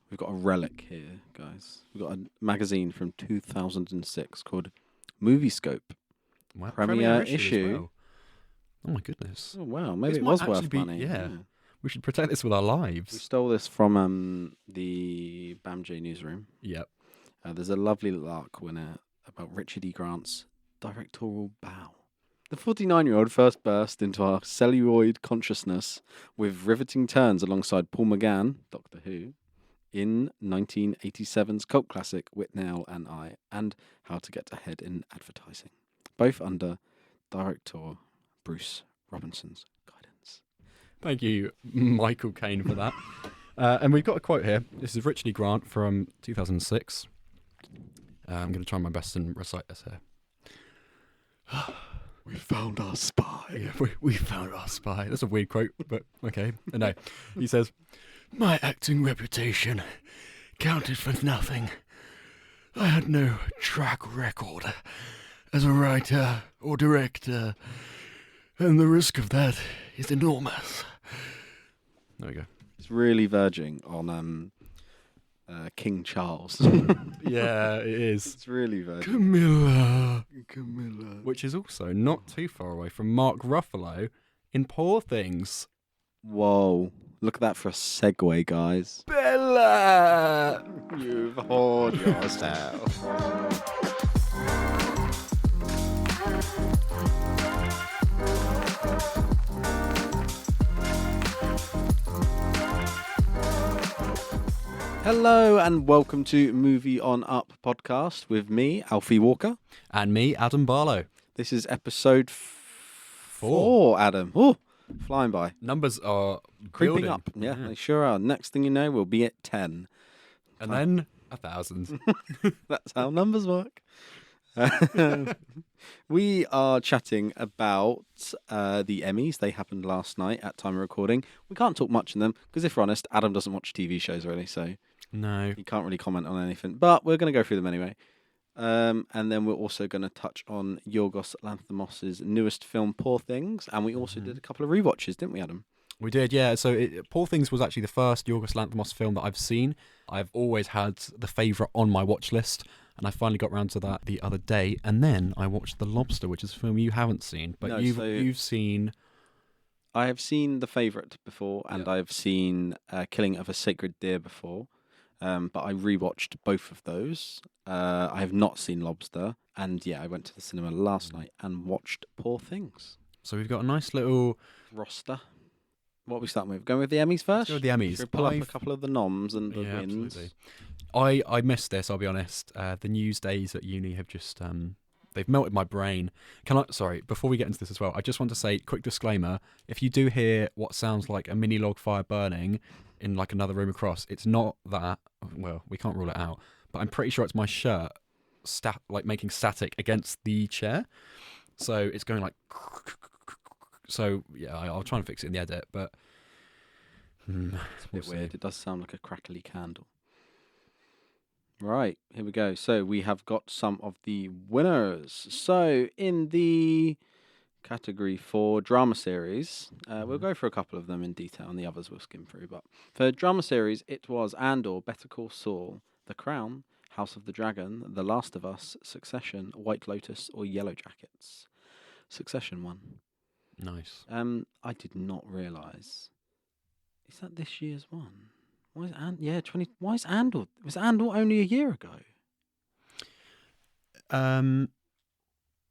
We've got a relic here, guys. We've got a magazine from 2006 called Moviescope. Wow, Premiere issue. issue. As well. Oh my goodness. Oh, wow. Maybe This it might was actually worth be- money. yeah. We should protect this with our lives. We stole this from the BAMJ newsroom. Yep. There's a lovely little article in it about Richard E. Grant's directorial bow. The 49-year-old first burst into our celluloid consciousness with riveting turns alongside Paul McGann, Doctor Who, in 1987's cult classic Whitnell and I, and How to Get Ahead in Advertising, both under director Bruce Robinson's guidance. Thank you, Michael Caine, for that. And we've got a quote here. This is Richard E. Grant from 2006. I'm going to try my best and recite this here. We found our spy. Yeah, we found our spy. That's a weird quote, but okay. No, he says, "My acting reputation counted for nothing. I had no track record as a writer or director, and the risk of that is enormous." There we go. It's really verging on King Charles. Yeah, it is. It's really verging. Camilla. Which is also not too far away from Mark Ruffalo in Poor Things. Whoa. Look at that for a segue, guys. Bella! You've whored yourself. Hello and welcome to Movie On Up podcast with me, Alfie Walker. And me, Adam Barlow. This is episode 4, Adam. Oh, flying by. Numbers are Creeping building. up. Yeah, they sure are. Next thing you know, we'll be at 10. And then 1,000. That's how numbers work. We are chatting about the Emmys. They happened last night at time of recording. We can't talk much on them because, if we're honest, Adam doesn't watch TV shows really, so No. he can't really comment on anything. But we're going to go through them anyway. And then we're also going to touch on Yorgos Lanthimos' newest film, Poor Things. And we also did a couple of rewatches, didn't we, Adam? We did, yeah. So Poor Things was actually the first Yorgos Lanthimos film that I've seen. I've always had the favourite on my watch list, and I finally got around to that the other day. And then I watched The Lobster, which is a film you haven't seen, but No, you've seen. I have seen The Favourite before, and Yeah. I've seen Killing of a Sacred Deer before. But I rewatched both of those. I have not seen Lobster, and yeah, I went to the cinema last night and watched Poor Things. So we've got a nice little. Roster. What are we starting with? Going with the Emmys first? Let's go with the Emmys. Should we pull up a I've- couple of the noms and the Yeah, wins? absolutely. I missed this, I'll be honest. The news days at uni have just they've melted my brain. Sorry, before we get into this as well, I just want to say, quick disclaimer, if you do hear what sounds like a mini log fire burning in like another room across, it's not that. Well, we can't rule it out, but I'm pretty sure it's my shirt making static against the chair. So it's going like. So yeah, I'll try and fix it in the edit, but It's a bit weird. It does sound like a crackly candle. Right, here we go. So we have got some of the winners. So in the category for drama series, we'll go for a couple of them in detail, and the others we'll skim through. But for drama series, it was Andor, Better Call Saul, The Crown, House of the Dragon, The Last of Us, Succession, White Lotus, or Yellow Jackets. Succession won. Nice. I did not realise. Is that this year's one? Why is Why is Andor? Was Andor only a year ago?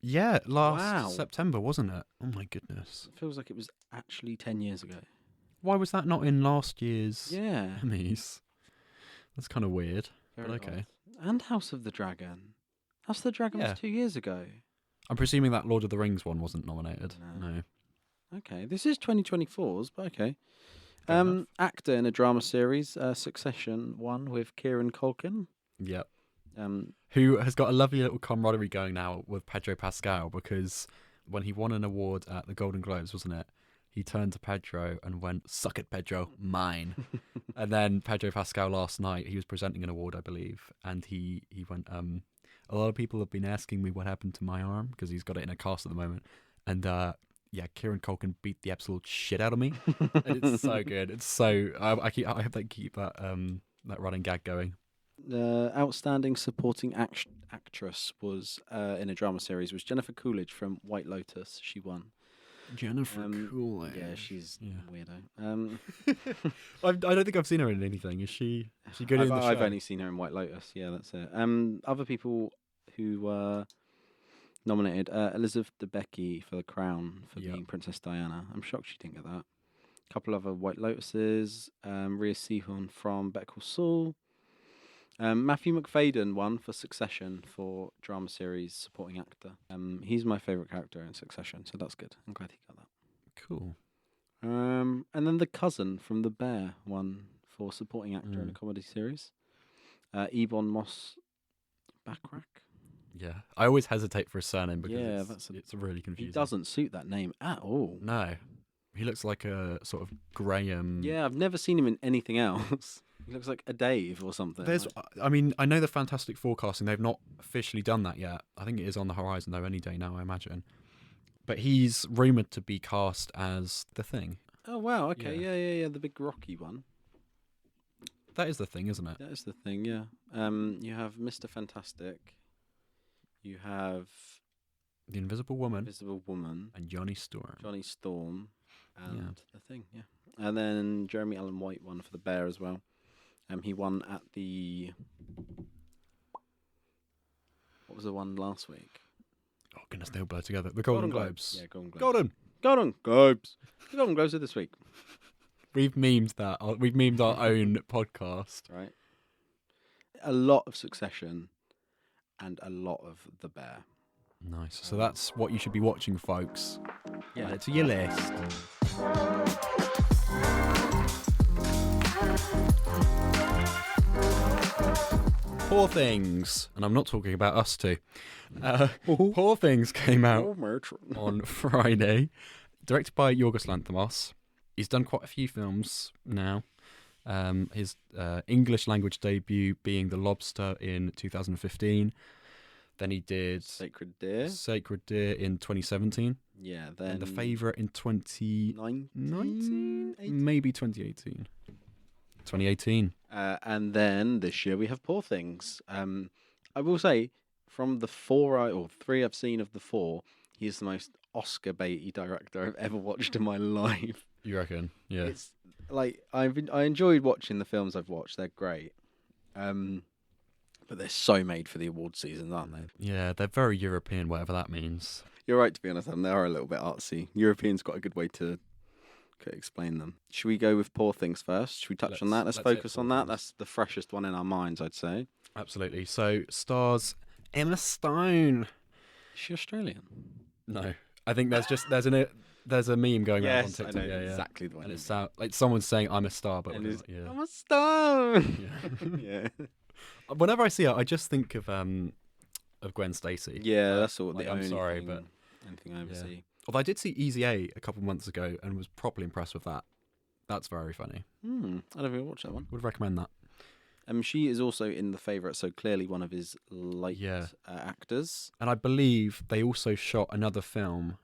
Yeah, last Wow. September, wasn't it? Oh my goodness. It feels like it was actually 10 years ago. Why was that not in last year's Yeah. Emmys? That's kind of weird. Very But okay. odd. And House of the Dragon. House of the Dragon Yeah. was 2 years ago. I'm presuming that Lord of the Rings one wasn't nominated. No. No. Okay, this is 2024's, but okay. Fair enough. Actor in a drama series, Succession won with Kieran Culkin. Yep. Um, Who has got a lovely little camaraderie going now with Pedro Pascal, because when he won an award at the Golden Globes, wasn't it? He turned to Pedro and went, "Suck it, Pedro, mine." And then Pedro Pascal last night, he was presenting an award, I believe, and he went, "A lot of people have been asking me what happened to my arm," because he's got it in a cast at the moment. And yeah, Kieran Culkin beat the absolute shit out of me. And it's so good. It's so I hope they keep that that running gag going. The outstanding supporting actress was in a drama series was Jennifer Coolidge from White Lotus. She won. Jennifer Coolidge. Yeah, she's a weirdo. I don't think I've seen her in anything. Is she good in the show? I've only seen her in White Lotus. Yeah, that's it. Other people who were nominated: Elizabeth Debicki for The Crown for being Princess Diana. I'm shocked she didn't get that. A couple other White Lotuses: Rhea Seehorn from Better Call Saul. Matthew McFadyen won for Succession for drama series supporting actor. He's my favourite character in Succession, so that's good. I'm glad he got that. Cool. And then the cousin from The Bear won for supporting actor in a comedy series. Ebon Moss Backrack. Yeah, I always hesitate for his surname because it's really confusing. He doesn't suit that name at all. No, he looks like a sort of Graham. Yeah, I've never seen him in anything else. He looks like a Dave or something. I mean, I know the Fantastic Four casting. They've not officially done that yet. I think it is on the horizon though, any day now, I imagine. But he's rumoured to be cast as the Thing. Oh wow! Okay, yeah, the big Rocky one. That is the Thing, isn't it? That is the Thing. Yeah. You have Mr. Fantastic. You have the Invisible Woman, and Johnny Storm. And the Thing. Yeah. And then Jeremy Allen White won for The Bear as well. He won at the... What was the one last week? Oh, goodness, they all blur together. The Golden Globes. Yeah, Golden Globes. Golden Globes. The Golden Globes are this week. We've memed that. We've memed our own podcast. Right. A lot of Succession and a lot of The Bear. Nice. So that's what you should be watching, folks. Yeah. Add it to your list. Poor Things, and I'm not talking about us two. Poor Things came out on Friday, directed by Yorgos Lanthimos. He's done quite a few films now. His English language debut being The Lobster in 2015. Then he did Sacred Deer in 2017. Yeah, then and The Favourite in 2019, maybe 2018. 2018. And then this year we have Poor Things. I will say, from the three I've seen of the four, he's the most Oscar baity director I've ever watched in my life. You reckon? Yeah. It's like I enjoyed watching the films I've watched. They're great. But they're so made for the award seasons, aren't they? Yeah, they're very European, whatever that means. You're right, to be honest, they are a little bit artsy. Europeans got a good way to explain them. Should we go with Poor Things first? Should we touch on that? Let's focus on that. That's the freshest one in our minds, I'd say. Absolutely. So, stars Emma Stone. Is she Australian? No. I think there's a meme going around on TikTok. I know exactly the one. And it's like someone's saying, I'm a star, but I'm a star! Yeah. Whenever I see her, I just think of Gwen Stacy. Yeah, that's all. Like, I'm sorry, but anything I ever see. Although I did see Easy A a couple of months ago and was properly impressed with that. That's very funny. I never watched that one. Would recommend that. She is also in The Favourite, so clearly one of his actors. And I believe they also shot another film.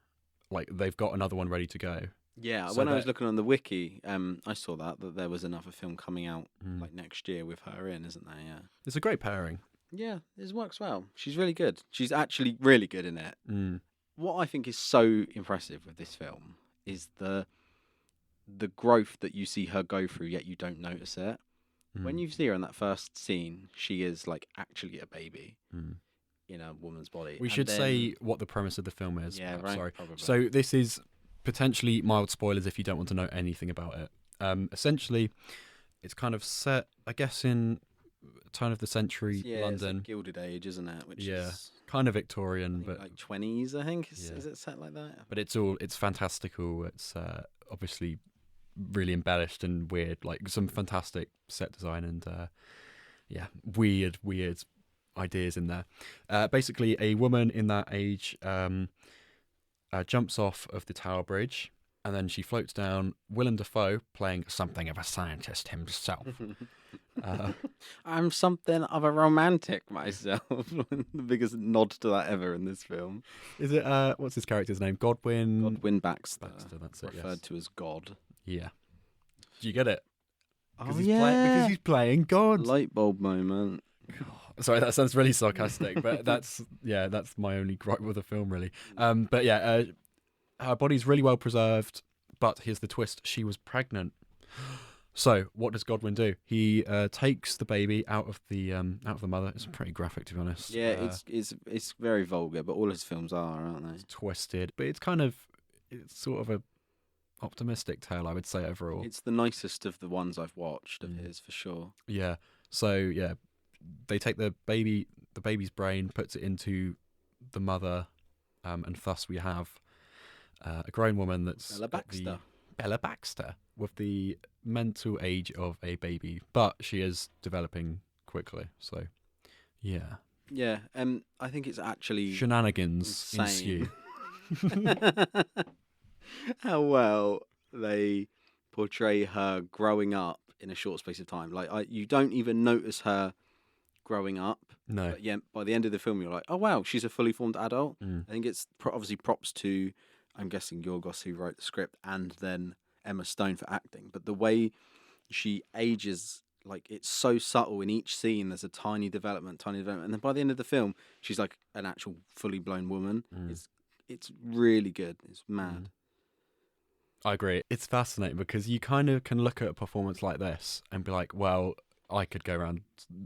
Like they've got another one ready to go. Yeah, so when I was looking on the wiki, I saw that there was another film coming out like next year with her in, isn't there? Yeah, it's a great pairing. Yeah, it works well. She's really good. She's actually really good in it. What I think is so impressive with this film is the growth that you see her go through, yet you don't notice it. When you see her in that first scene, she is like actually a baby in a woman's body. We should say what the premise of the film is. Yeah, right. Sorry. Probably. So this is potentially mild spoilers if you don't want to know anything about it. Essentially, it's kind of set, I guess, in turn of the century London. It's like Gilded Age, isn't it? Which is kind of Victorian, but like 20s, I think. Is it set like that? But it's fantastical. It's obviously really embellished and weird, like some fantastic set design and weird ideas in there. Basically, a woman in that age jumps off of the Tower Bridge and then she floats down. Willem Dafoe playing something of a scientist himself. I'm something of a romantic myself. The biggest nod to that ever in this film. Is it what's his character's name? Godwin Baxter. That's it. Referred to as God. Yeah. Do you get it? Oh because yeah, he's playing God. light bulb moment. Sorry, that sounds really sarcastic, but that's my only gripe with the film, really. But yeah, her body's really well preserved, but here's the twist: she was pregnant. So what does Godwin do? He takes the baby out of the mother. It's pretty graphic, to be honest. Yeah, it's very vulgar, but all his films are, aren't they? It's twisted, but it's sort of a optimistic tale, I would say, overall. It's the nicest of the ones I've watched of his, for sure. Yeah. So yeah, they take the baby's brain, puts it into the mother, and thus we have a grown woman that's Bella Baxter, with the mental age of a baby, but she is developing quickly. So yeah, Yeah, I think it's actually shenanigans ensue. How well they portray her growing up in a short space of time. Like, you don't even notice her growing up. No. But yeah, by the end of the film, you're like, oh wow, she's a fully formed adult. I think it's obviously props to, I'm guessing, Yorgos, who wrote the script, and then Emma Stone for acting. But the way she ages, like, it's so subtle in each scene. There's a tiny development, and then by the end of the film, she's like an actual fully blown woman. It's really good. It's mad. I agree. It's fascinating because you kind of can look at a performance like this and be like, well, I could go around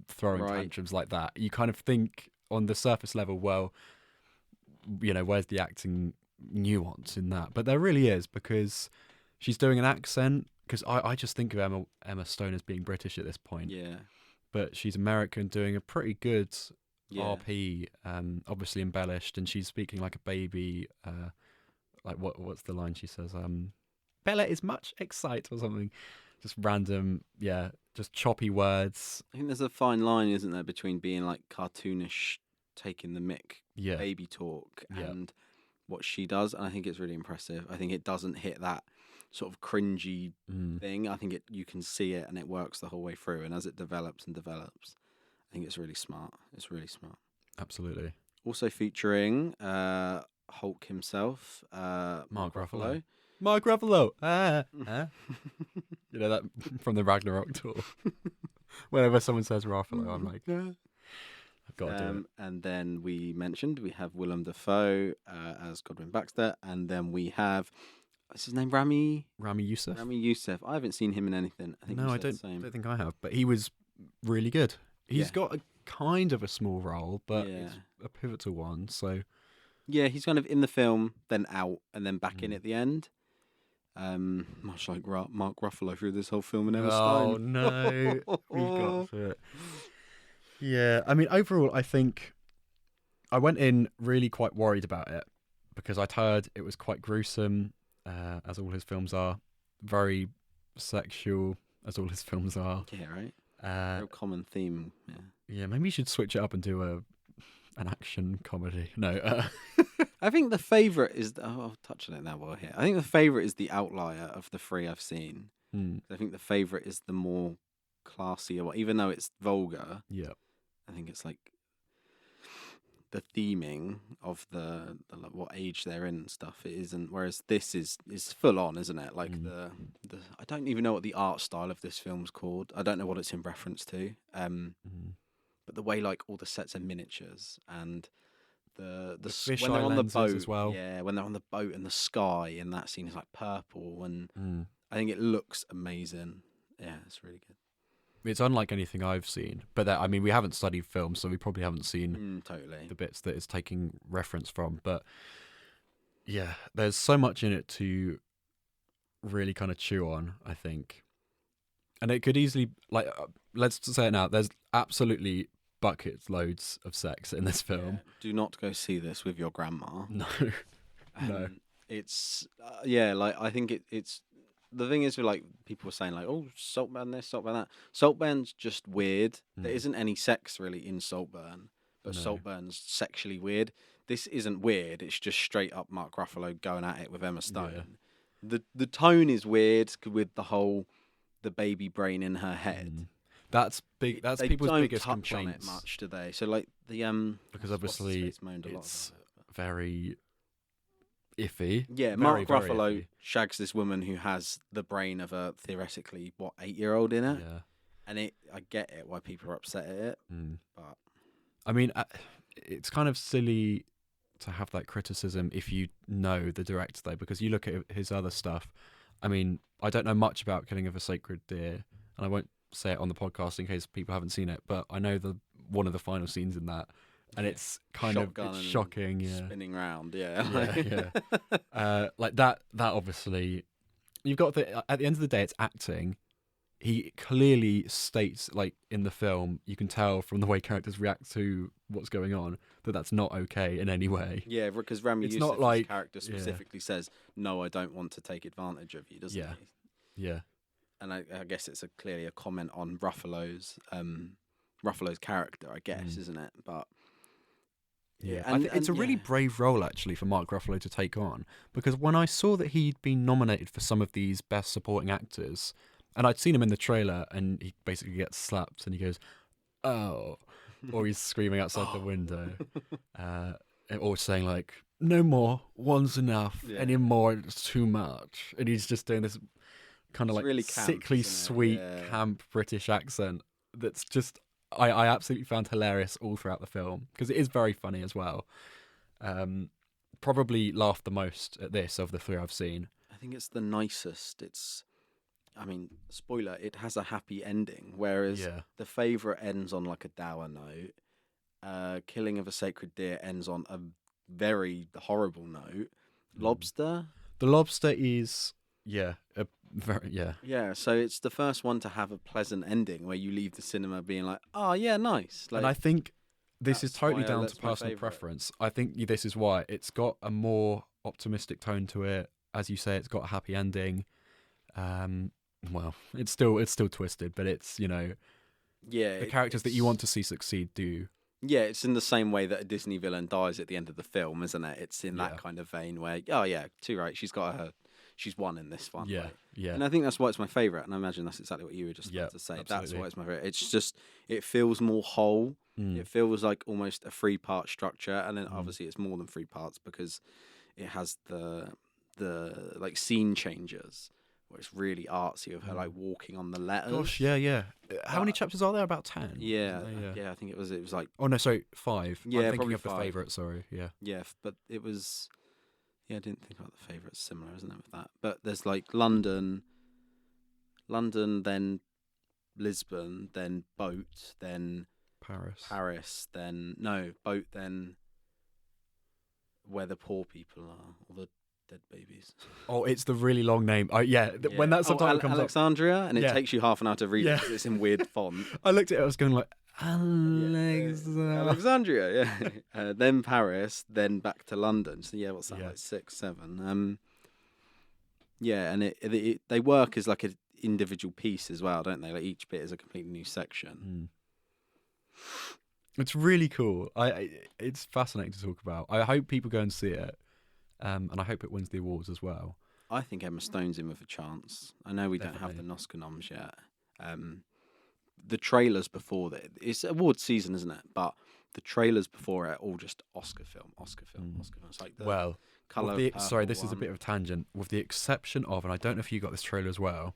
throwing tantrums like that. You kind of think on the surface level, well, you know, where's the acting nuance in that? But there really is, because she's doing an accent. Because I just think of Emma Stone as being British at this point. Yeah. But she's American, doing a pretty good RP, obviously embellished, and she's speaking like a baby. Like what's the line she says? Bella is much excited or something. Just random, just choppy words. I think there's a fine line, isn't there, between being like cartoonish, taking the mick, baby talk, and what she does. And I think it's really impressive. I think it doesn't hit that sort of cringy thing. I think you can see it, and it works the whole way through. And as it develops and develops, I think it's really smart. It's really smart. Absolutely. Also featuring Hulk himself, Mark Ruffalo. Mark Ruffalo. You know that from the Ragnarok tour. Whenever someone says Ruffalo, I'm like, I've got to do it. And then we have Willem Dafoe as Godwin Baxter, and then we have, what's his name, Rami Youssef. Rami Youssef. I haven't seen him in anything. I think I don't think I have, but he was really good. He's got a kind of a small role, but it's a pivotal one. So yeah, he's kind of in the film, then out, and then back in at the end. Much like Mark Ruffalo through this whole film and Emma Stone. Oh no, we've got to it. Yeah, I mean, overall, I think I went in really quite worried about it because I'd heard it was quite gruesome, as all his films are, very sexual, as all his films are. Yeah, right. Real common theme. Yeah, maybe you should switch it up and do an action comedy. No. I think the favourite is... I'll touch on it now while we're here. I think the favourite is the outlier of the three I've seen. I think the favourite is the more classier one. Even though it's vulgar, I think it's like the theming of the what age they're in and stuff. It isn't... Whereas this is full on, isn't it? Like the I don't even know what the art style of this film's called. I don't know what it's in reference to. But the way, like, all the sets are miniatures, and the when they're on the boat as well. Yeah, when they're on the boat and the sky in that scene is like purple, and I think it looks amazing. Yeah, it's really good. It's unlike anything I've seen, but I mean, we haven't studied film, so we probably haven't seen totally the bits that it's taking reference from. But yeah, there's so much in it to really kind of chew on, I think. And it could easily, like, let's say it now, there's absolutely buckets loads of sex in this film. Yeah. Do not go see this with your grandma. No. No. It's like, I think it's the thing is, with, like, people were saying, like, oh, Saltburn this, Saltburn that. Saltburn's just weird. There isn't any sex really in Saltburn, but Saltburn's sexually weird. This isn't weird. It's just straight up Mark Ruffalo going at it with Emma Stone. The tone is weird with the baby brain in her head. That's big. That's people's biggest complaints. They don't touch on it much, do they? So, like, the because obviously it's very iffy. Yeah, Very, Mark very Ruffalo iffy. shags this woman who has the brain of a theoretically 8-year-old in it, Yeah. and I get it why people are upset at it, Mm. but I mean, it's kind of silly to have that criticism if you know the director, though, because you look at his other stuff. I mean, I don't know much about Killing of a Sacred Deer, and I won't say it on the podcast in case people haven't seen it, but I know one of the final scenes in that, and it's kind of shotgun and shocking. Yeah, spinning round. Yeah, yeah, yeah. Like that. That obviously, you've got at the end of the day, it's acting. He clearly states, like in the film, you can tell from the way characters react to what's going on that that's not okay in any way. Yeah, because Rami It's Youssef's not like character specifically says, "No, I don't want to take advantage of you," doesn't Yeah. he? Yeah, And I guess it's clearly a comment on Ruffalo's character, I guess, isn't it? But yeah. and It's a really brave role actually for Mark Ruffalo to take on, because when I saw that he'd been nominated for some of these Best Supporting Actors, and I'd seen him in the trailer, and he basically gets slapped, and he goes, "Oh," or he's screaming outside the window, or saying like, "No more, one's enough. Yeah. Any more, it's too much," and he's just doing this kind of It's like really camp, sickly isn't it? sweet Yeah. camp British accent that's just I absolutely found hilarious all throughout the film, because it is very funny as well. Probably laughed the most at this of the three I've seen. I think it's the nicest. I mean, spoiler, it has a happy ending, whereas Yeah. The Favourite ends on like a dour note. Killing of a Sacred Deer ends on a very horrible note. Lobster? The Lobster is yeah. Yeah, so it's the first one to have a pleasant ending where you leave the cinema being like, oh, yeah, nice. Like, And I think this is that's totally why down to that's my personal favourite. preference. I think this is why it's got a more optimistic tone to it. As you say, it's got a happy ending. Well, it's still twisted, but it's, yeah, the characters that you want to see succeed do. Yeah, it's in the same way that a Disney villain dies at the end of the film, isn't it? It's in Yeah. that kind of vein where, oh yeah, too right, she's won in this one. Yeah, like. yeah. And I think that's why it's my favourite, and I imagine that's exactly what you were just about to say. That's absolutely. why it's my favourite. It's just, it feels more whole. Mm. It feels like almost a 3-part structure, and then obviously it's more than 3 parts because it has the like scene changes where it's really artsy of her like walking on the letters. Gosh, yeah. How many chapters are there? About 10? Yeah, I think it was like Oh no, sorry, 5. Yeah, I'm thinking probably of the 5. favourite. Sorry, yeah. yeah, but it was I didn't think about the favourites. Similar, isn't it, with that? But there's like London, then Lisbon, then boat, then Paris, then no boat, then where the poor people are, all the dead babies. Oh, it's the really long name. When that subtitle comes up, Alexandria, and it Yeah. takes you half an hour to read Yeah. it 'cause it's in weird font. I looked at it. I was going like, Alexandria, yeah. Then Paris, then back to London. So yeah, what's that? Yeah. Like 6, 7. Yeah, and they work as like an individual piece as well, don't they? Like each bit is a completely new section. It's really cool. It's fascinating to talk about. I hope people go and see it, and I hope it wins the awards as well. I think Emma Stone's in with a chance. I know we don't have Definitely. the Oscar noms yet. The trailers before that, it's award season, isn't it? But the trailers before it all just Oscar film. Oscar film. It's like the colour. Sorry, this is a bit of a tangent. With the exception of, and I don't know if you got this trailer as well,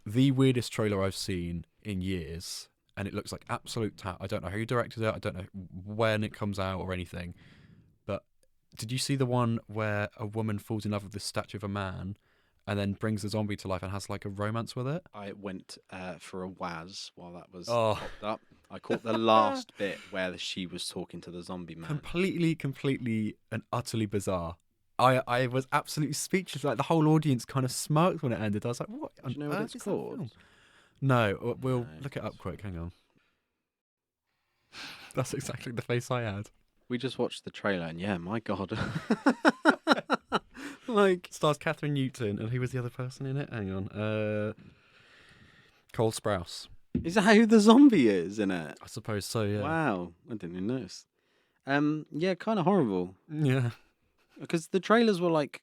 the weirdest trailer I've seen in years, and it looks like absolute I don't know who directed it. I don't know when it comes out or anything. But did you see the one where a woman falls in love with the statue of a man, and then brings the zombie to life and has like a romance with it? I went for a waz while that was Oh. popped up. I caught the last bit where she was talking to the zombie man. Completely and utterly bizarre. I was absolutely speechless. Like the whole audience kind of smirked when it ended. I was like, "What? Do you know what it's called? No, we'll No, look it up quick. Hang on. That's exactly the face I had. We just watched the trailer, and yeah, my god, like Stars Catherine Newton, and who was the other person in it? Hang on. Cole Sprouse. is that who the zombie is in it? I suppose so. Yeah. Wow, I didn't even notice. Yeah, kind of horrible Yeah. because the trailers were like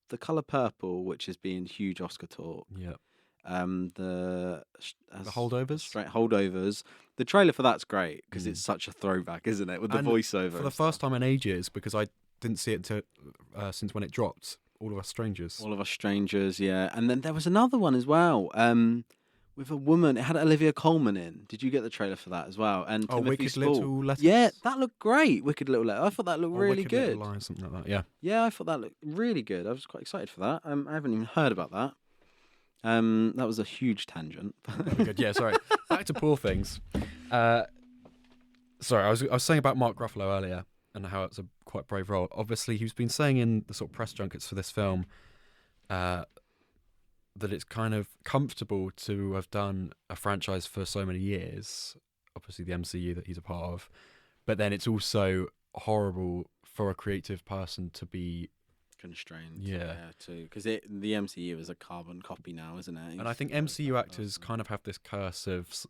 the color purple, which is being huge Oscar talk. Yeah. The Holdovers. straight holdovers. The trailer for that's great because it's such a throwback, isn't it? With the And voiceover for the and first stuff. time in ages, because I didn't see it until since when it dropped. All of Us Strangers. All of Us Strangers, yeah. And then there was another one as well, with a woman. It had Olivia Colman in. Did you get the trailer for that as well? And Oh, Timothy Wicked Spall. Little Letters. Yeah, that looked great. Wicked Little Letter. I thought that looked Or really Wicked good. Little Lies, something like that. Yeah. Yeah, I thought that looked really good. I was quite excited for that. I haven't even heard about that. That was a huge tangent. Very good. Yeah, sorry. Back to Poor Things. Sorry, I was saying about Mark Ruffalo earlier and how it's a quite brave role. Obviously, he's been saying in the sort of press junkets for this film that it's kind of comfortable to have done a franchise for so many years, obviously the MCU that he's a part of, but then it's also horrible for a creative person to be constrained. Yeah. Too, because the MCU is a carbon copy now, isn't it? And I think MCU actors kind of have this curse of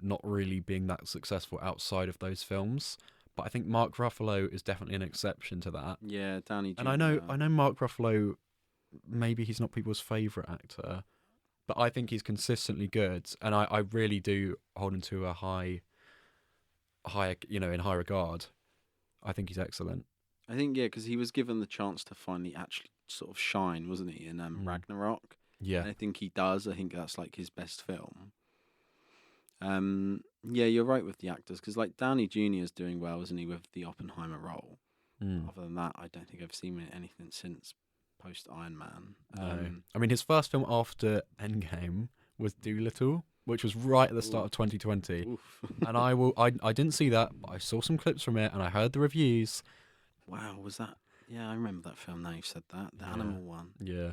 not really being that successful outside of those films. But I think Mark Ruffalo is definitely an exception to that. Yeah, Downey Jr. And I know Mark Ruffalo, maybe he's not people's favourite actor, but I think he's consistently good, and I really do hold him to a high, in high regard. I think he's excellent. I think, yeah, because he was given the chance to finally actually sort of shine, wasn't he, in Ragnarok? Yeah. And I think he does. I think that's like his best film. Yeah, you're right with the actors, because like Downey Jr. is doing well, isn't he, with the Oppenheimer role? Other than that, I don't think I've seen anything since post Iron Man. No. I mean, his first film after Endgame was Dolittle, which was right at the start of 2020. Oof. And I didn't see that, but I saw some clips from it and I heard the reviews. Wow, was that? Yeah, I remember that film. Now you've said that, the animal one. Yeah.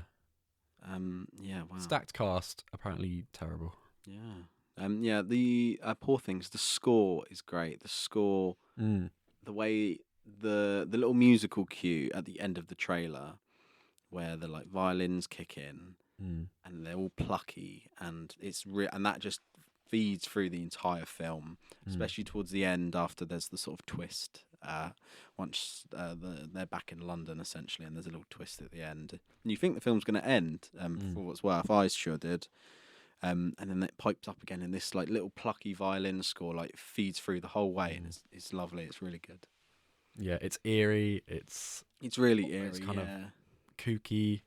Yeah. Wow. Stacked cast, apparently terrible. Yeah. Yeah. The Poor Things. The score is great. The score, the way the little musical cue at the end of the trailer, where the like violins kick in, and they're all plucky, and it's and that just feeds through the entire film, especially towards the end after there's the sort of twist. Once they're back in London essentially, and there's a little twist at the end, and you think the film's going to end. For what's worth, I sure did. And then it pipes up again, and this like little plucky violin score like feeds through the whole way, and it's lovely. It's really good. Yeah, it's eerie. It's really eerie. It's kind of kooky.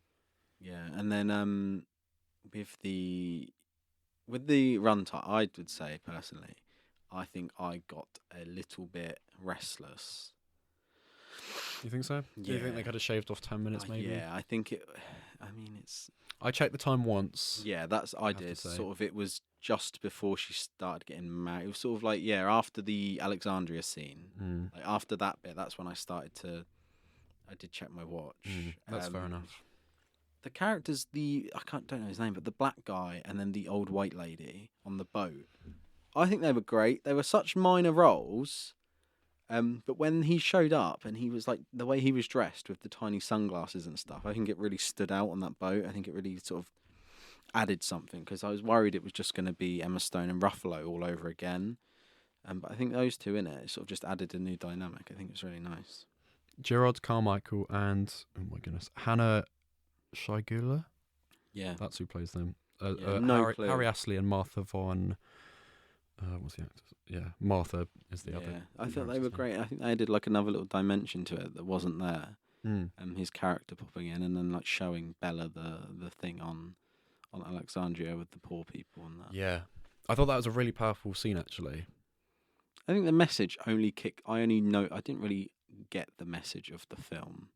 Yeah, and then with the runtime, I would say personally, I think I got a little bit restless. You think so? Do you think they could have shaved off 10 minutes maybe? Yeah, I think it. I mean, it's. I checked the time once. Yeah, I did. Sort of, it was just before she started getting married. It was sort of like after the Alexandria scene. Like after that bit, that's when I started to. I did check my watch. That's fair enough. The characters, don't know his name, but the black guy and then the old white lady on the boat. I think they were great. They were such minor roles. But when he showed up and he was like, the way he was dressed with the tiny sunglasses and stuff, I think it really stood out on that boat. I think it really sort of added something, because I was worried it was just going to be Emma Stone and Ruffalo all over again. But I think those two in it sort of just added a new dynamic. I think it's really nice. Gerard Carmichael and, oh my goodness, Hannah Shigula? Yeah. That's who plays them. No clue. Harry Astley and Martha Vaughn. What's the actor? Yeah, Martha is the other. I thought they were great. I think they added like another little dimension to it that wasn't there. His character popping in and then like showing Bella the thing on Alexandria with the poor people and that. Yeah, I thought that was a really powerful scene actually. I think the message I didn't really get the message of the film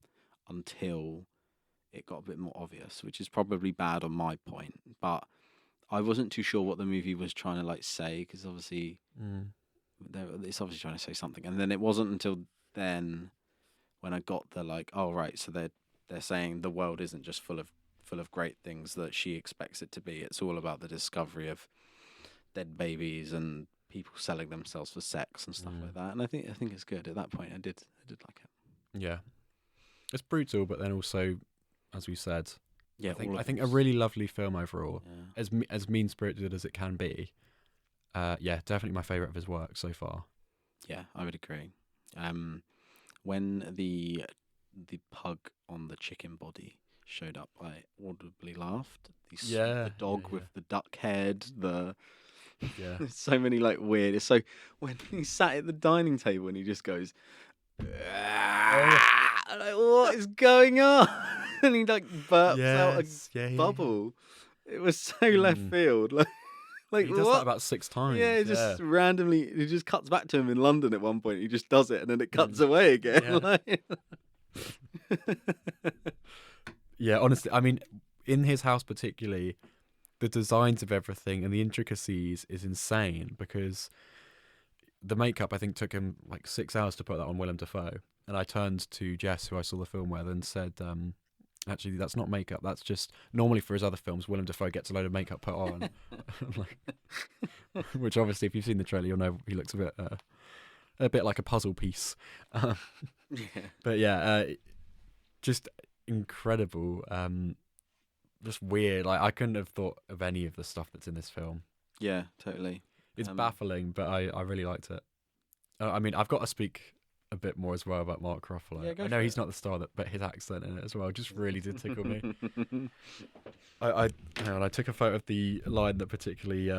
until it got a bit more obvious, which is probably bad on my point, but I wasn't too sure what the movie was trying to like say, because obviously it's obviously trying to say something, and then it wasn't until then when I got the like, oh right, so they're saying the world isn't just full of great things that she expects it to be. It's all about the discovery of dead babies and people selling themselves for sex and stuff like that. And I think it's good. At that point, I did like it. Yeah, it's brutal, but then also, as we said. Yeah, I think a really lovely film overall, as mean-spirited as it can be. Definitely my favourite of his work so far. Yeah, I would agree. When the pug on the chicken body showed up, I audibly laughed. The dog with the duck head, so many like weird. It's so when he sat at the dining table and he just goes, I'm like, what is going on? And he like burps out a Yeah. bubble. It was so left field. Like He does that what? about 6 times. Yeah, it just randomly, it just cuts back to him in London at one point. He just does it, and then it cuts away again. Yeah. Like... Yeah, honestly, I mean, in his house particularly, the designs of everything and the intricacies is insane because the makeup, I think, took him like 6 hours to put that on Willem Dafoe. And I turned to Jess, who I saw the film with, and said, actually, that's not makeup. That's just normally for his other films, Willem Dafoe gets a load of makeup put on. Which obviously, if you've seen the trailer, you'll know he looks a bit like a puzzle piece. But yeah, just incredible. Just weird. Like I couldn't have thought of any of the stuff that's in this film. Yeah, totally. It's baffling, but I really liked it. I mean, I've got to speak a bit more as well about Mark Ruffalo. Yeah, I know he's not the star, but his accent in it as well just really did tickle me. I took a photo of the line that particularly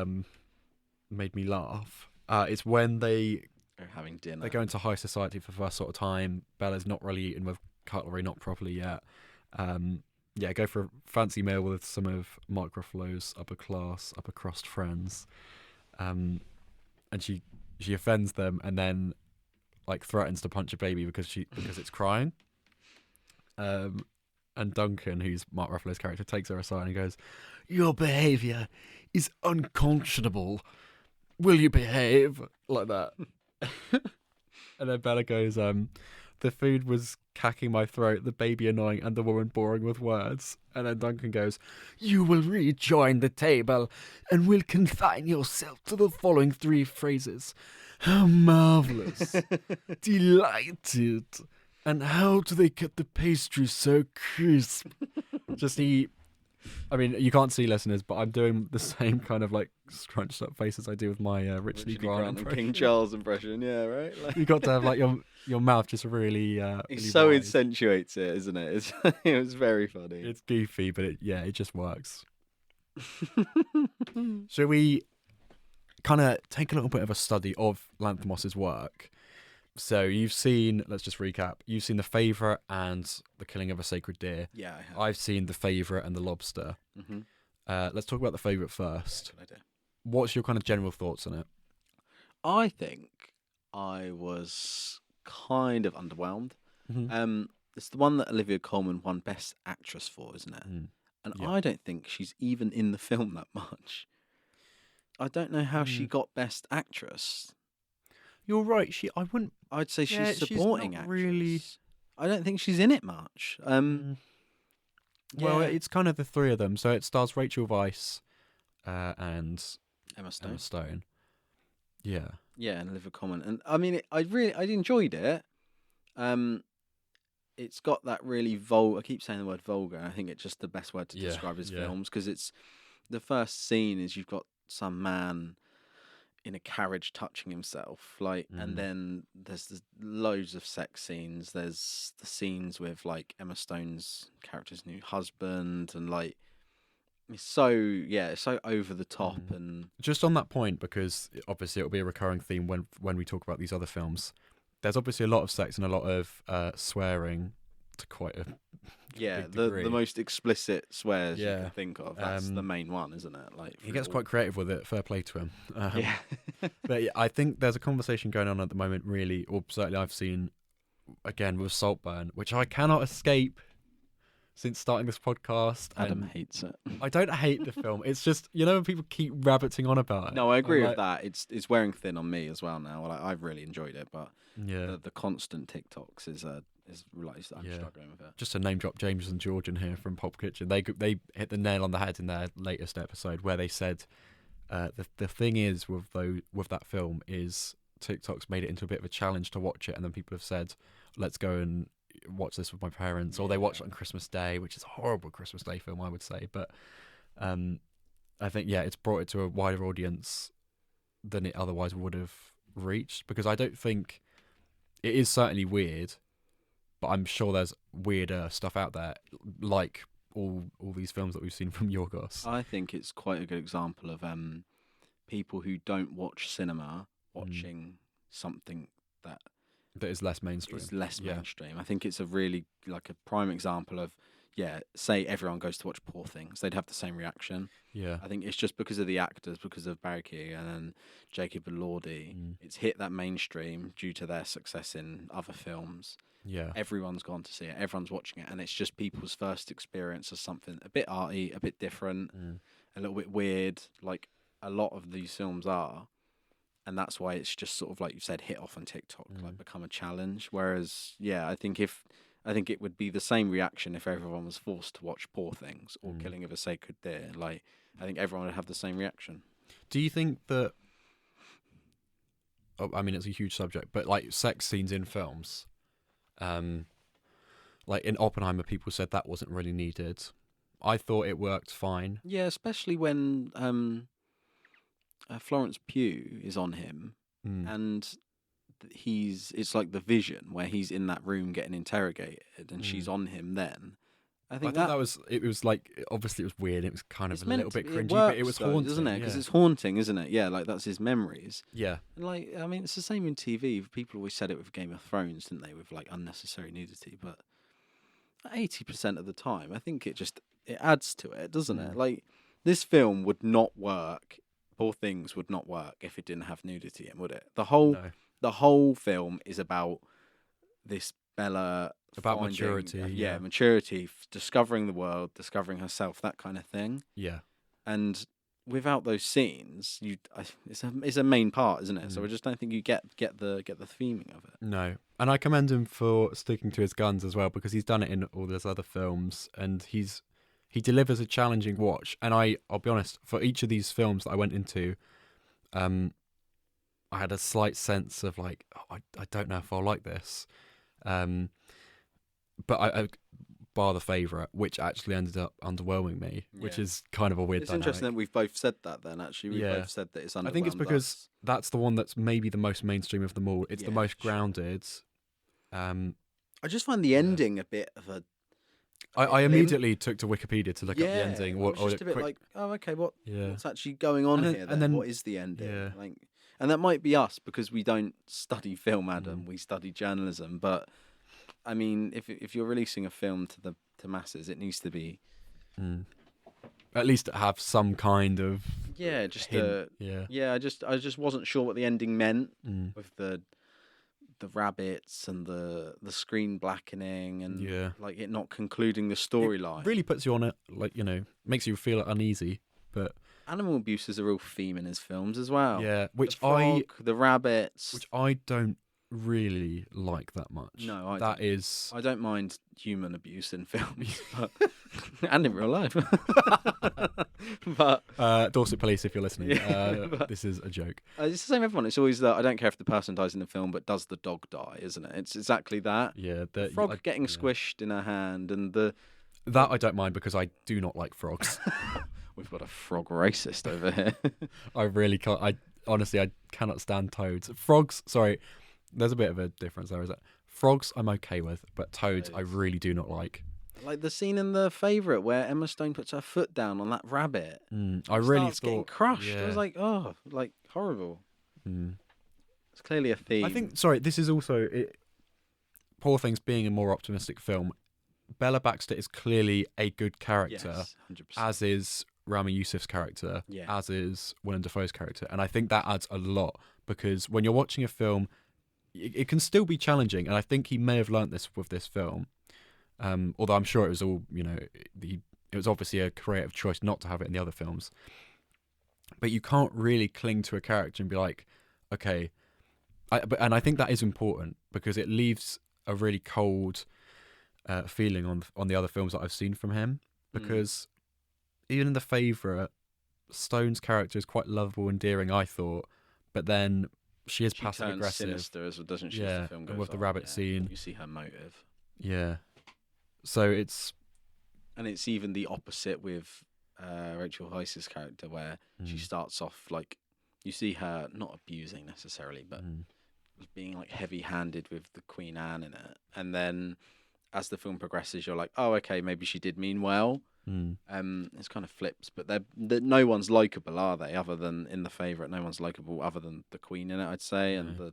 made me laugh. It's when they're having dinner. They go into high society for the first sort of time. Bella's not really eating with cutlery, not properly yet. Go for a fancy meal with some of Mark Ruffalo's upper crust friends. And she offends them and then like threatens to punch a baby because it's crying. And Duncan, who's Mark Ruffalo's character, takes her aside and goes, "Your behaviour is unconscionable. Will you behave?" Like that. And then Bella goes, "The food was cacking my throat, the baby annoying, and the woman boring with words." And then Duncan goes, "You will rejoin the table and will confine yourself to the following 3 phrases. How marvellous. Delighted. And how do they cut the pastry so crisp?" I mean, you can't see, listeners, but I'm doing the same kind of like scrunched up faces I do with my Richard E. Grant and impression. King Charles impression, yeah, right? Like... You got to have like your mouth just really. It really so wide. accentuates it, isn't it? It was very funny. It's goofy, but it just works. Shall we kind of take a little bit of a study of Lanthimos' work? So you've seen, let's just recap. You've seen The Favourite and The Killing of a Sacred Deer. Yeah, I have. I've seen The Favourite and The Lobster. Mm-hmm. Let's talk about The Favourite first. Good idea. What's your kind of general thoughts on it? I think I was kind of underwhelmed. Mm-hmm. It's the one that Olivia Colman won Best Actress for, isn't it? Mm. And Yeah. I don't think she's even in the film that much. I don't know how she got Best Actress. You're right. I'd say Yeah, she's she's supporting not actress. really- I don't think she's in it much. Well, yeah. it's kind of the 3 of them. So it stars Rachel Weisz and Emma Stone. Emma Stone. Yeah. Yeah, and Olivia Colman. And I mean, I enjoyed it. It's got that really I keep saying the word vulgar. I think it's just the best word to Yeah, describe his yeah. films because it's the first scene is you've got some man in a carriage touching himself, and then there's loads of sex scenes. There's the scenes with like Emma Stone's character's new husband, and like it's so over the top. And Just on that point, because obviously it'll be a recurring theme when we talk about these other films. There's obviously a lot of sex and a lot of swearing to quite a big degree. the most explicit swears you Yeah. can think of. That's the main one, isn't it? Like He gets quite creative with it. Fair play to him. yeah. But yeah, I think there's a conversation going on at the moment, really, or certainly I've seen, again, with Saltburn, which I cannot escape since starting this podcast. Adam and hates it. I don't hate the film. It's just, when people keep rabbiting on about it. No, I agree I'm with that. It's wearing thin on me as well now. Like, I've really enjoyed it, but Yeah. the constant TikToks is like I'm Yeah. struggling with it. Just to name drop James and George in here from Pop Kitchen. They hit the nail on the head in their latest episode where they said the thing is with that film is TikTok's made it into a bit of a challenge to watch it, and then people have said, let's go and watch this with my parents, or they watch it on Christmas Day, which is a horrible Christmas Day film, I would say. But I think it's brought it to a wider audience than it otherwise would have reached, because I don't think it is certainly weird, but I'm sure there's weirder stuff out there, like all these films that we've seen from Yorgos. I think it's quite a good example of people who don't watch cinema watching something that That is less mainstream. It's less Yeah. mainstream. I think it's a really like a prime example of, yeah, say everyone goes to watch Poor Things, they'd have the same reaction. Yeah. I think it's just because of the actors, because of Barry Keoghan and Jacob Elordi. It's hit that mainstream due to their success in other films. Yeah. Everyone's gone to see it. Everyone's watching it, and it's just people's first experience of something a bit arty, a bit different, a little bit weird, like a lot of these films are. And that's why it's just sort of like you said, hit off on TikTok, like become a challenge. Whereas, yeah, I think it would be the same reaction if everyone was forced to watch Poor Things or Killing of a Sacred Deer. Like, I think everyone would have the same reaction. Do you think that? I mean, it's a huge subject, but like sex scenes in films, like in Oppenheimer, people said that wasn't really needed. I thought it worked fine. Yeah, especially when Florence Pugh is on him, and it's like the Vision where he's in that room getting interrogated, and she's on him. Then I think that was it. Was like obviously it was weird. It was kind of a little bit cringy, works, but it was though, haunting, doesn't it? Because yeah. it's haunting, isn't it? Yeah, like that's his memories. Yeah, And like I mean, it's the same in TV. People always said it with Game of Thrones, didn't they? With like unnecessary nudity, but 80% of the time, I think it adds to it, doesn't it? Like this film would not work. Poor Things would not work if it didn't have nudity in, would it? The whole film is about this Bella about finding, maturity. Maturity, discovering the world, discovering herself, that kind of thing. Yeah, and without those scenes, it's a main part, isn't it? So I just don't think you get the theming of it. No, and I commend him for sticking to his guns as well, because he's done it in all those other films, and he delivers a challenging watch. And I'll be honest, for each of these films that I went into, I had a slight sense of like, oh, I don't know if I'll like this. But I bar The Favourite, which actually ended up underwhelming me, which is kind of a weird dynamic. Interesting that we've both said that then, actually. We've both said that it's underwhelmed. I think it's because that's the one that's maybe the most mainstream of them all. It's the most grounded. I just find the ending a bit of a... I immediately took to Wikipedia to look up the ending. I was just a bit like, oh, okay, what's actually going on here? And then what is the ending? Yeah. Like, and that might be us because we don't study film, Adam. We study journalism. But I mean, if you're releasing a film to masses, it needs to be at least have some kind of just hint. I just wasn't sure what the ending meant with the rabbits and the screen blackening and like it not concluding the storyline. Really puts you on it, like, makes you feel uneasy. But animal abuse is a real theme in his films as well. Yeah, the rabbits, which I don't really like that much. No, I don't mind human abuse in films, but and in real life. But Dorset Police, if you're listening, this is a joke. It's the same with everyone. It's always that I don't care if the person dies in the film, but does the dog die? Isn't it? It's exactly that. Yeah, the frog getting squished in her hand, and that I don't mind because I do not like frogs. We've got a frog racist over here. I really can't. I cannot stand toads. Frogs, sorry. There's a bit of a difference there, is it? Frogs I'm okay with, but toads I really do not like. Like the scene in The Favourite where Emma Stone puts her foot down on that rabbit. I really thought getting crushed. Yeah. I was like, oh, like horrible. It's clearly a theme. I think. Sorry, this is also Poor Things being a more optimistic film. Bella Baxter is clearly a good character, yes, 100%. as is Rami Youssef's character, as is Willem Dafoe's character, and I think that adds a lot because when you're watching a film, it can still be challenging, and I think he may have learnt this with this film. Although I'm sure it was all, it was obviously a creative choice not to have it in the other films. But you can't really cling to a character and be like, okay, and I think that is important because it leaves a really cold feeling on the other films that I've seen from him. Because even in The Favourite, Stone's character is quite lovable and endearing, I thought, but then she is passive aggressive, sinister, doesn't she? As the film goes and with on, the rabbit scene, you see her motive. Yeah, so it's even the opposite with Rachel Weisz's character, where she starts off like you see her not abusing necessarily, but being like heavy-handed with the Queen Anne in it, and then as the film progresses, you're like, oh, okay, maybe she did mean well. It's kind of flips, but no one's likable, are they? Other than in The Favourite, no one's likable other than the Queen in it, I'd say, and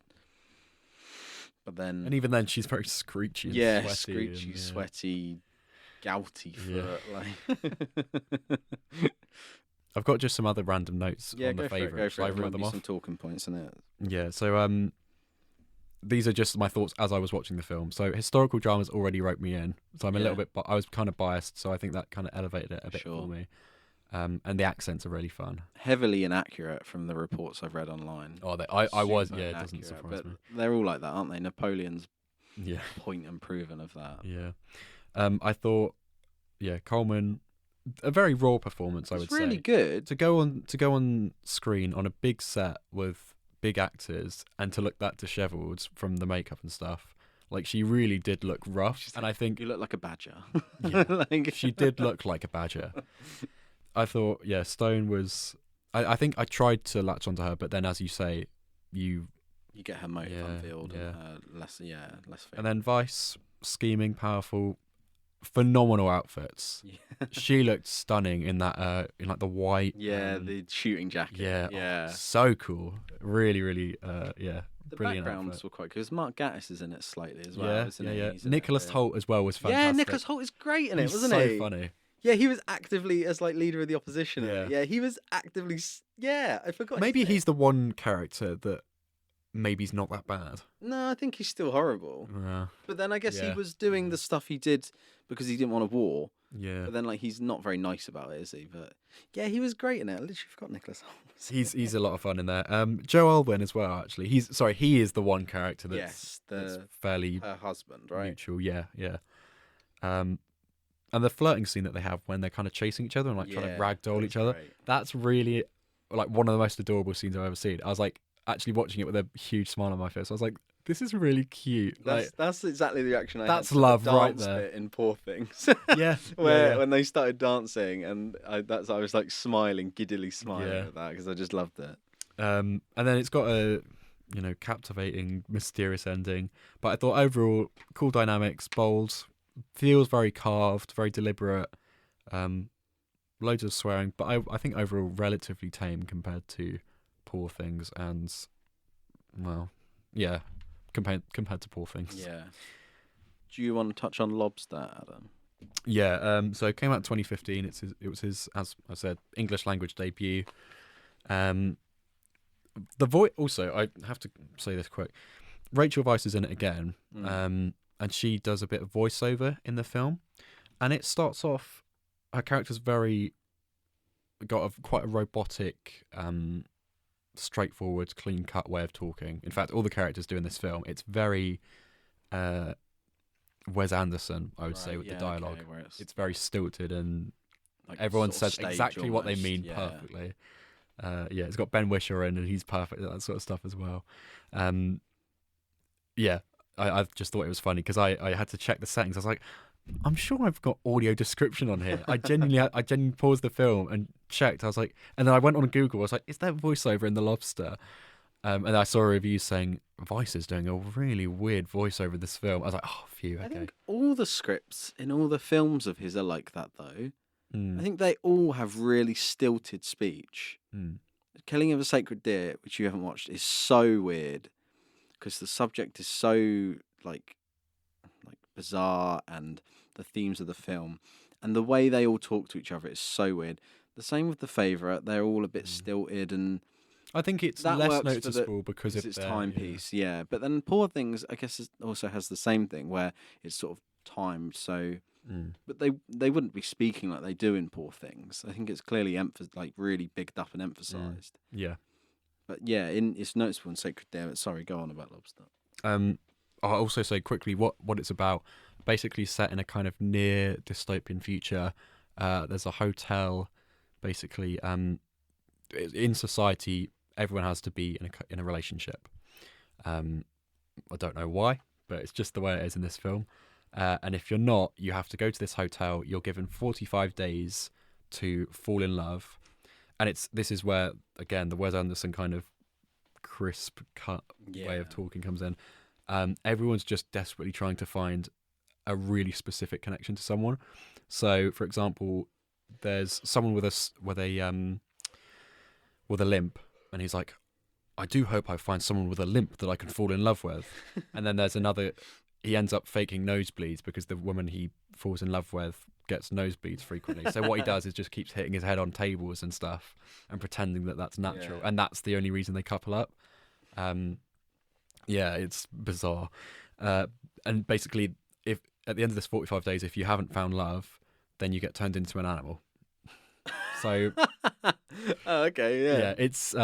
But then, And even then, she's very screechy and yeah, sweaty. screechy, and, yeah. sweaty, gouty Yeah. foot. Like, I've got just some other random notes yeah, on the go for it. Go favourites. for Shall it. I There reel might them be off? some talking points in it. Yeah, so these are just my thoughts as I was watching the film. So historical dramas already wrote me in, so I'm a little bit, but I was kind of biased, so I think that kind of elevated it a bit for me. And the accents are really fun. Heavily inaccurate from the reports I've read online. Oh, I was, Super yeah, it doesn't inaccurate, surprise but me. they're all like that, aren't they? Napoleon's Yeah, point and proven of that. yeah. I thought, yeah, Coleman, a very raw performance, I would It's really say. good. To go on screen on a big set with big actors and to look that dishevelled from the makeup and stuff, like she really did look rough. And I think You look like a badger. Yeah. Like, she did look like a badger. I thought, yeah, Stone was. I think I tried to latch onto her, but then, as you say, you get her motive Yeah, unveiled yeah. and less and then Vice, scheming, powerful, phenomenal outfits. Yeah. She looked stunning in that, in like the white. The shooting jacket. Yeah, Yeah. so cool. Really, really, yeah. The Brilliant backgrounds outfit. were quite good. Because Mark Gatiss is in it slightly as well, Yeah, isn't yeah, he? yeah. He's in Nicholas it, Hoult as well was fantastic. Yeah, Nicholas Hoult is great in it, He's wasn't so he? funny. Yeah, he was actively as like leader of the opposition. Yeah. Yeah, he was actively. Yeah, I forgot. Maybe his name. he's the one character that maybe he's not that bad. No, I think he's still horrible. Yeah, But then I guess he Yeah. was doing the stuff he did because he didn't want a war. yeah. But then like he's not very nice about it, is he? But yeah, he was great in it. I literally forgot Nicholas Hoult. He's a lot of fun in there. Joe Alwyn as well. Actually, he is the one character that's fairly her husband, right? neutral. Yeah, yeah. And the flirting scene that they have when they're kind of chasing each other and like trying to ragdoll each other. Great. That's really like one of the most adorable scenes I've ever seen. I was like actually watching it with a huge smile on my face. I was like, this is really cute. That's exactly the reaction I had. That's to the love right dance there. bit in Poor Things. Yeah, when they started dancing, and I was like smiling, giddily smiling Yeah. at that because I just loved it. And then it's got a captivating, mysterious ending. But I thought overall, cool dynamics, bold, feels very carved, very deliberate. Loads of swearing, but I think overall relatively tame compared to Poor Things and, well, yeah, compared to Poor Things. Yeah. Do you want to touch on Lobster, Adam? Yeah. So it came out in 2015. It was his, as I said, English language debut. The voice. Also, I have to say this quick. Rachel Weisz is in it again, and she does a bit of voiceover in the film, and it starts off. Her character's quite a robotic, straightforward, clean cut way of talking. In fact, all the characters do in this film. It's very Wes Anderson, I would say, with the dialogue. Okay, it's very stilted and like everyone sort of says stage exactly what they almost, mean yeah. perfectly. It's got Ben Whishaw in and he's perfect at that sort of stuff as well. I just thought it was funny because I had to check the settings. I was like, I'm sure I've got audio description on here. I genuinely paused the film and checked. I was like, and then I went on Google. I was like, is there voiceover in The Lobster? And I saw a review saying Vice is doing a really weird voiceover of this film. I was like, oh, phew, okay. I think all the scripts in all the films of his are like that, though. I think they all have really stilted speech. Killing of a Sacred Deer, which you haven't watched, is so weird because the subject is so like bizarre and the themes of the film and the way they all talk to each other is so weird. The same with The Favourite; they're all a bit stilted, and I think it's that less works noticeable because it's their timepiece. Yeah, but then Poor Things, I guess, also has the same thing where it's sort of timed. So, but they wouldn't be speaking like they do in Poor Things. I think it's clearly really bigged up and emphasised. Yeah. But yeah, it's noticeable in Sacred Deer. Sorry, go on about Lobster. I'll also say quickly what it's about. Basically set in a kind of near dystopian future. There's a hotel. Basically, in society, everyone has to be in a relationship. I don't know why, but it's just the way it is in this film. And if you're not, you have to go to this hotel. You're given 45 days to fall in love. And this is where, again, the Wes Anderson kind of crisp cut way of talking comes in. Everyone's just desperately trying to find a really specific connection to someone. So, for example, there's someone with a limp, and he's like, I do hope I find someone with a limp that I can fall in love with. And then there's another, he ends up faking nosebleeds because the woman he falls in love with gets nosebleeds frequently. So what he does is just keeps hitting his head on tables and stuff and pretending that that's natural. Yeah. And that's the only reason they couple up. Yeah, it's bizarre. And basically, if at the end of this 45 days, if you haven't found love, then you get turned into an animal. So Oh, okay, yeah. yeah, it's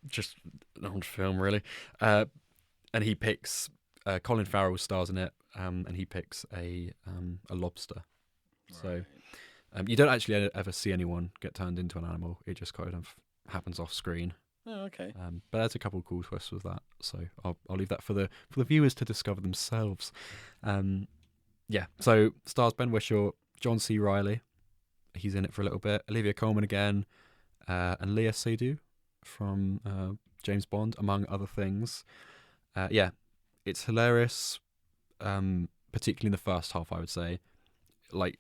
just an old film, really. And he picks Colin Farrell stars in it, and he picks a lobster. So you don't actually ever see anyone get turned into an animal. It just kind of happens off screen. Oh, okay. But there's a couple of cool twists with that. So I'll leave that for the viewers to discover themselves. Yeah. So stars Ben Whishaw, John C. Reilly. He's in it for a little bit. Olivia Colman again, and Leah Seydoux from James Bond, among other things. Yeah, it's hilarious, particularly in the first half, I would say. Like,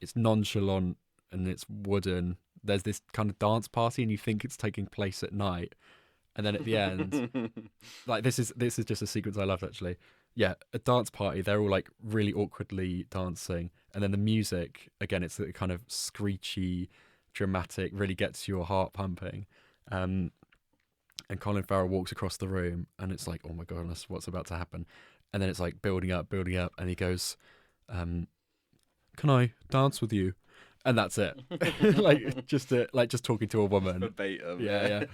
it's nonchalant and it's wooden. There's this kind of dance party and you think it's taking place at night. And then at the end, like, this is just a sequence I loved, actually. Yeah, a dance party, they're all like really awkwardly dancing. And then the music, again, it's the kind of screechy, dramatic, really gets your heart pumping. And Colin Farrell walks across the room and it's like, oh my goodness, what's about to happen? And then it's like building up. And he goes, can I dance with you? And that's it. just talking to a woman. Verbatim. Yeah.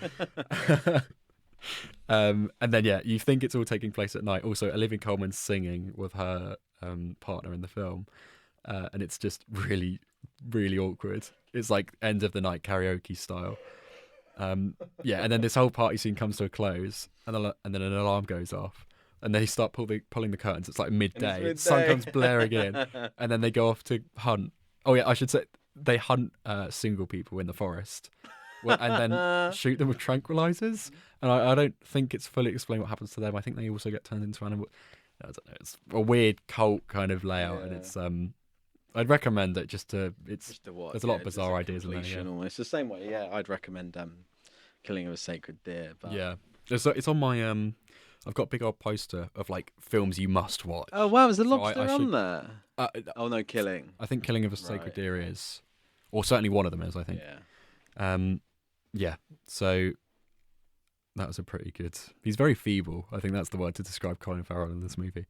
And then, yeah, you think it's all taking place at night. Also, Olivia Colman's singing with her partner in the film. And it's just really, really awkward. It's like end of the night karaoke style. Yeah, and then this whole party scene comes to a close, and then an alarm goes off, and they start pulling the curtains. It's like midday. Sun comes blaring in, and then they go off to hunt. Oh yeah, I should say they hunt single people in the forest, and then shoot them with tranquilizers. And I don't think it's fully explained what happens to them. I think they also get turned into animals. I don't know. It's a weird cult kind of layout, and it's I'd recommend it just to watch. There's a lot of bizarre ideas in there. Yeah. It's the same way. Yeah, I'd recommend Killing of a Sacred Deer. But... yeah, it's on my I've got a big old poster of like films you must watch. Oh wow, is the Lobster on there? Oh no, Killing. I think Killing of a Sacred Deer is, or certainly one of them is. I think. Yeah. Yeah. So that was a pretty good. He's very feeble. I think that's the word to describe Colin Farrell in this movie.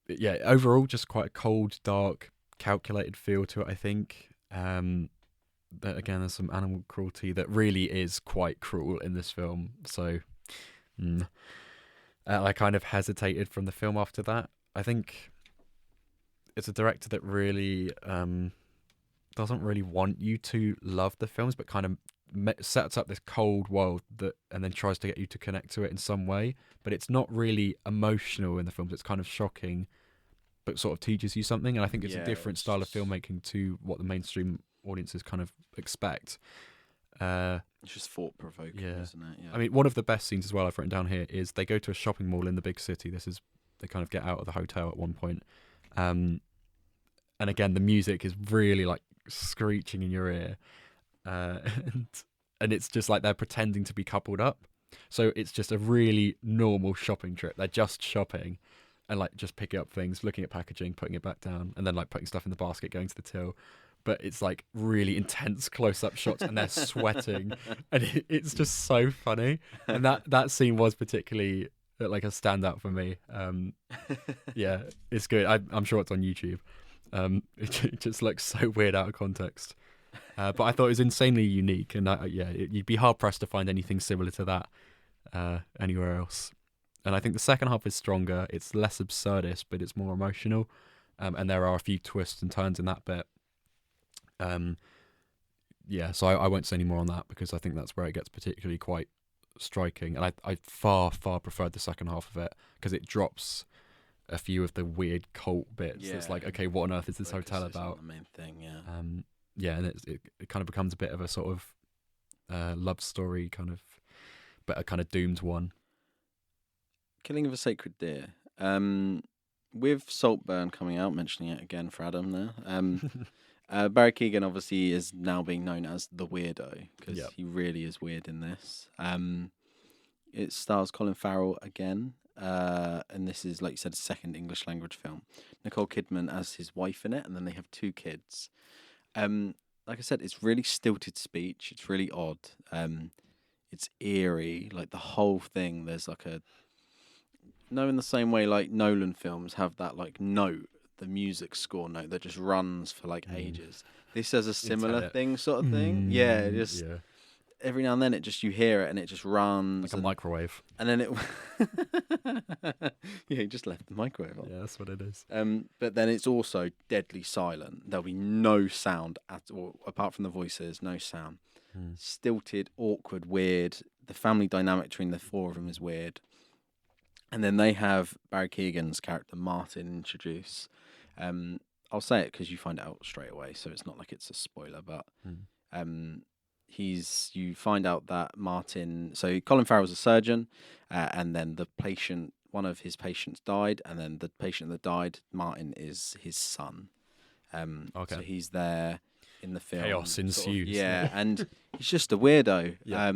But yeah, overall, just quite a cold, dark, calculated feel to it. I think. That again, there's some animal cruelty that really is quite cruel in this film. So, I kind of hesitated from the film after that. I think it's a director that really doesn't really want you to love the films, but kind of sets up this cold world and then tries to get you to connect to it in some way. But it's not really emotional in the films. It's kind of shocking, but sort of teaches you something. And I think it's a different style of filmmaking to what the mainstream audiences kind of expect. It's just thought-provoking, isn't it? Yeah. I mean, one of the best scenes as well I've written down here is they go to a shopping mall in the big city. They kind of get out of the hotel at one point. And again, the music is really like screeching in your ear. And it's just like they're pretending to be coupled up. So it's just a really normal shopping trip. They're just shopping and like just picking up things, looking at packaging, putting it back down, and then like putting stuff in the basket, going to the till. But it's like really intense close-up shots and they're sweating and it's just so funny. And that scene was particularly like a standout for me. Yeah, it's good. I'm sure it's on YouTube. It just looks so weird out of context. But I thought it was insanely unique, and you'd be hard-pressed to find anything similar to that anywhere else. And I think the second half is stronger. It's less absurdist, but it's more emotional. And there are a few twists and turns in that bit. So I won't say any more on that because I think that's where it gets particularly quite striking. And I far preferred the second half of it because it drops a few of the weird cult bits. It's like, okay, what on earth is this hotel about? The main thing, and it kind of becomes a bit of a sort of love story kind of, but a kind of doomed one. Killing of a Sacred Deer. With Saltburn coming out, mentioning it again for Adam there. Barry Keoghan obviously is now being known as the weirdo because he really is weird in this. It stars Colin Farrell again, and this is, like you said, a second English language film. Nicole Kidman as his wife in it, and then they have 2 kids. Like I said, it's really stilted speech. It's really odd. It's eerie. Like the whole thing, there's like a no, in the same way like Nolan films have that like note, the music score note that just runs for like ages. This has a similar Tenet. thing, sort of thing. Yeah, just Yeah, every now and then you hear it and it just runs like a and microwave. then it yeah, he just left the microwave on. Yeah, that's what it is. But then it's also deadly silent. There'll be no sound at all apart from the voices. No sound. Stilted, awkward, weird. The family dynamic between the 4 of them is weird. And then they have Barry Keoghan's character Martin introduce. I'll say it because you find it out straight away, so it's not like it's a spoiler. But you find out that Martin. So Colin Farrell's a surgeon, and then one of his patients died, and then the patient that died, Martin, is his son. Okay. So he's there in the film. Chaos ensues. Yeah, and he's just a weirdo. Yeah.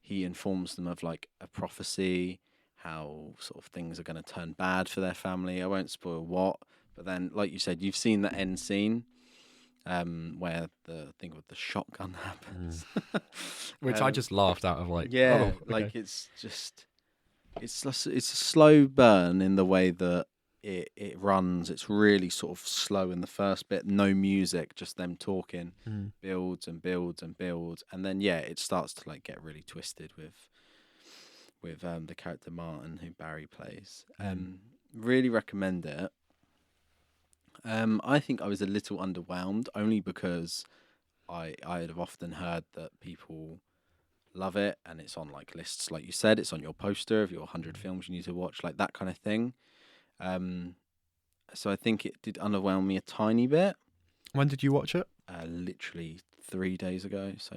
He informs them of like a prophecy, how sort of things are going to turn bad for their family. I won't spoil what, but then, like you said, you've seen the end scene where the thing with the shotgun happens. Which I just laughed out of like. Yeah, oh, okay. like it's a slow burn in the way that it runs. It's really sort of slow in the first bit, no music, just them talking, builds and builds and builds, and then it starts to like get really twisted with the character Martin, who Barry plays. Really recommend it. I think I was a little underwhelmed, only because I have often heard that people love it, and it's on like lists, like you said, it's on your poster of your 100 films you need to watch, like that kind of thing. So I think it did underwhelm me a tiny bit. When did you watch it? Literally 3 days ago. So.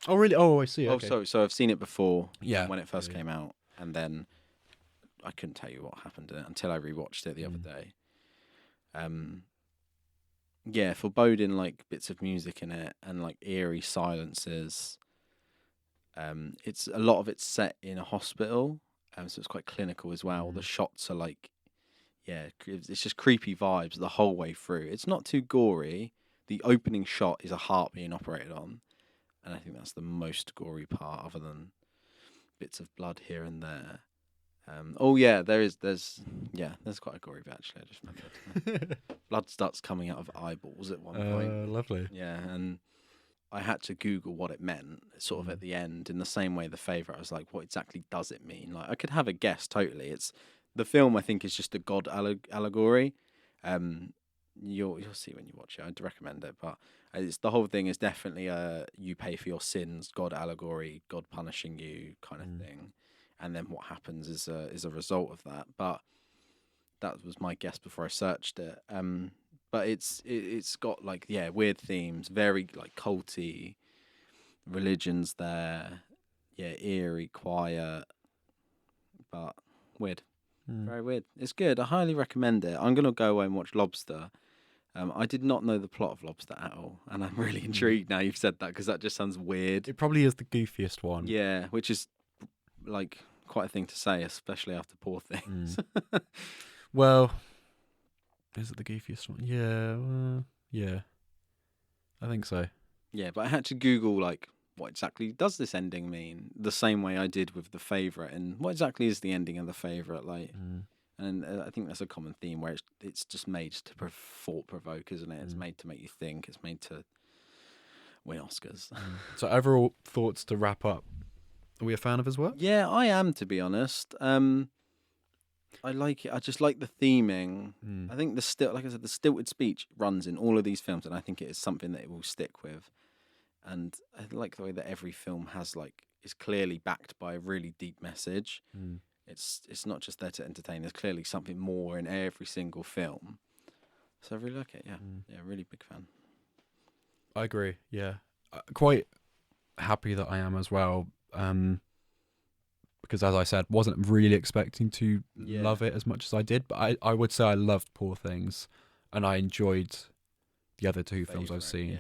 Oh really? Oh, I see. Oh, Okay. so I've seen it before. Yeah. When it first came out, and then I couldn't tell you what happened in it until I rewatched it the other day. Foreboding like bits of music in it and like eerie silences. It's a lot of it's set in a hospital, so it's quite clinical as well. The shots are like, it's just creepy vibes the whole way through. It's not too gory. The opening shot is a heart being operated on, and I think that's the most gory part, other than bits of blood here and there. There's quite a gory bit actually. I just remembered. Blood starts coming out of eyeballs at one point. Lovely. Yeah, and I had to Google what it meant, sort of at the end, in the same way The Favourite. I was like, what exactly does it mean? Like, I could have a guess totally. It's the film, I think, is just a God allegory. You'll see when you watch it. I'd recommend it, but it's the whole thing is definitely you pay for your sins, God allegory, God punishing you kind of thing. And then what happens is a result of that. But that was my guess before I searched it. But it's got like weird themes, very like culty, religions there, eerie, quiet, but weird, very weird. It's good. I highly recommend it. I'm gonna go away and watch Lobster. I did not know the plot of Lobster at all, and I'm really intrigued now you've said that, because that just sounds weird. It probably is the goofiest one. Yeah, which is like quite a thing to say, especially after Poor Things. Well, is it the goofiest one? Yeah, I think so. Yeah, but I had to Google like, what exactly does this ending mean? The same way I did with The Favourite, and what exactly is the ending of The Favourite like? And I think that's a common theme where it's just made to thought provoke, isn't it? It's made to make you think. It's made to win Oscars. So overall thoughts to wrap up. Are we a fan of his work? Yeah, I am, to be honest. I like it. I just like the theming. I think like I said, the stilted speech runs in all of these films, and I think it is something that it will stick with. And I like the way that every film is clearly backed by a really deep message. It's not just there to entertain. There's clearly something more in every single film. So I really like it. Yeah, really big fan. I agree. Yeah, quite happy that I am as well. Because as I said, wasn't really expecting to love it as much as I did, but I would say I loved Poor Things, and I enjoyed the other 2 films I've seen.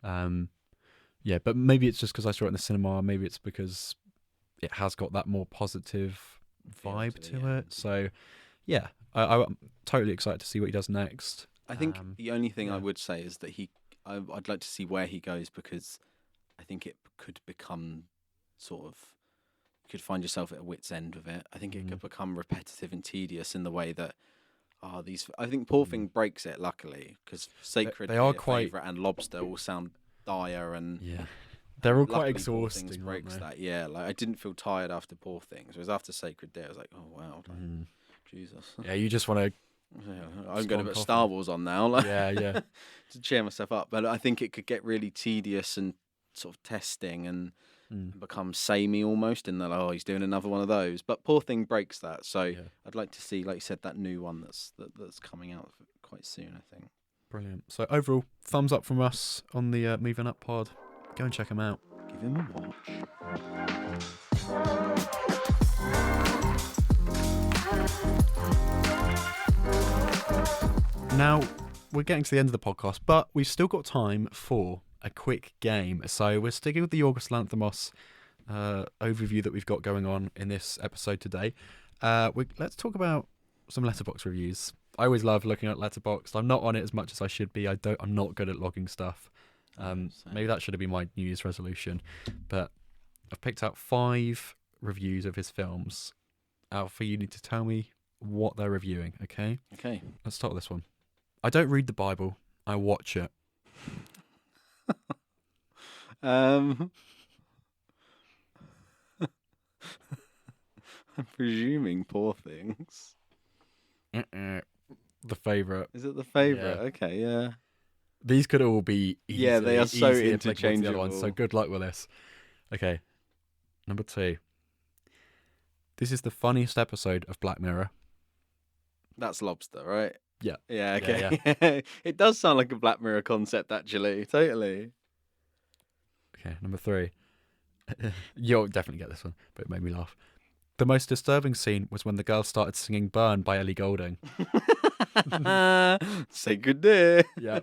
But maybe it's just because I saw it in the cinema. Maybe it's because it has got that more positive Feel vibe to it, to yeah. it. So, yeah, I'm totally excited to see what he does next. I think the only thing I yeah. would say is that I'd like to see where he goes, because I think it could become sort of, you could find yourself at a wit's end with it. I think it could become repetitive and tedious in the way that, I think Poor Thing breaks it, luckily, because Sacred they are Deer, quite- Favourite and Lobster all sound dire, and Yeah. They're all quite luckily Poor Things exhausting, aren't breaks they? that. Yeah, like I didn't feel tired after Poor Things. Whereas after Sacred Deer, I was like, oh wow, like, Jesus. Yeah, you just want to... Yeah, I'm going to Strong put coffee. Star Wars on now, like, Yeah, yeah. to cheer myself up. But I think it could get really tedious and sort of testing and become samey almost. In that, oh, he's doing another one of those. But Poor Thing breaks that. So Yeah. I'd like to see, like you said, that new one that's coming out quite soon, I think. Brilliant. So overall, thumbs up from us on the Moving Up pod. Go and check them out. Give him a watch. Now, we're getting to the end of the podcast, but we've still got time for a quick game. So we're sticking with the Yorgos Lanthimos overview that we've got going on in this episode today. Let's talk about some Letterboxd reviews. I always love looking at Letterboxd. I'm not on it as much as I should be. I'm not good at logging stuff. Maybe that should have been my New Year's resolution. But I've picked out 5 reviews of his films. Alfie, you need to tell me what they're reviewing, okay? Okay. Let's start with this one. I don't read the Bible. I watch it. I'm presuming Poor Things. The favourite. Is it the favourite? Yeah. Okay, yeah. These could all be easy, Yeah, they are so easily applicable to the other interchangeable. ones, so good luck with this. Okay. Number 2. This is the funniest episode of Black Mirror. That's Lobster, right? Yeah. Yeah, okay. It does sound like a Black Mirror concept, actually. Totally. Okay, number 3. You'll definitely get this one, but it made me laugh. The most disturbing scene was when the girl started singing Burn by Ellie Goulding. Sacred Deer. Yeah.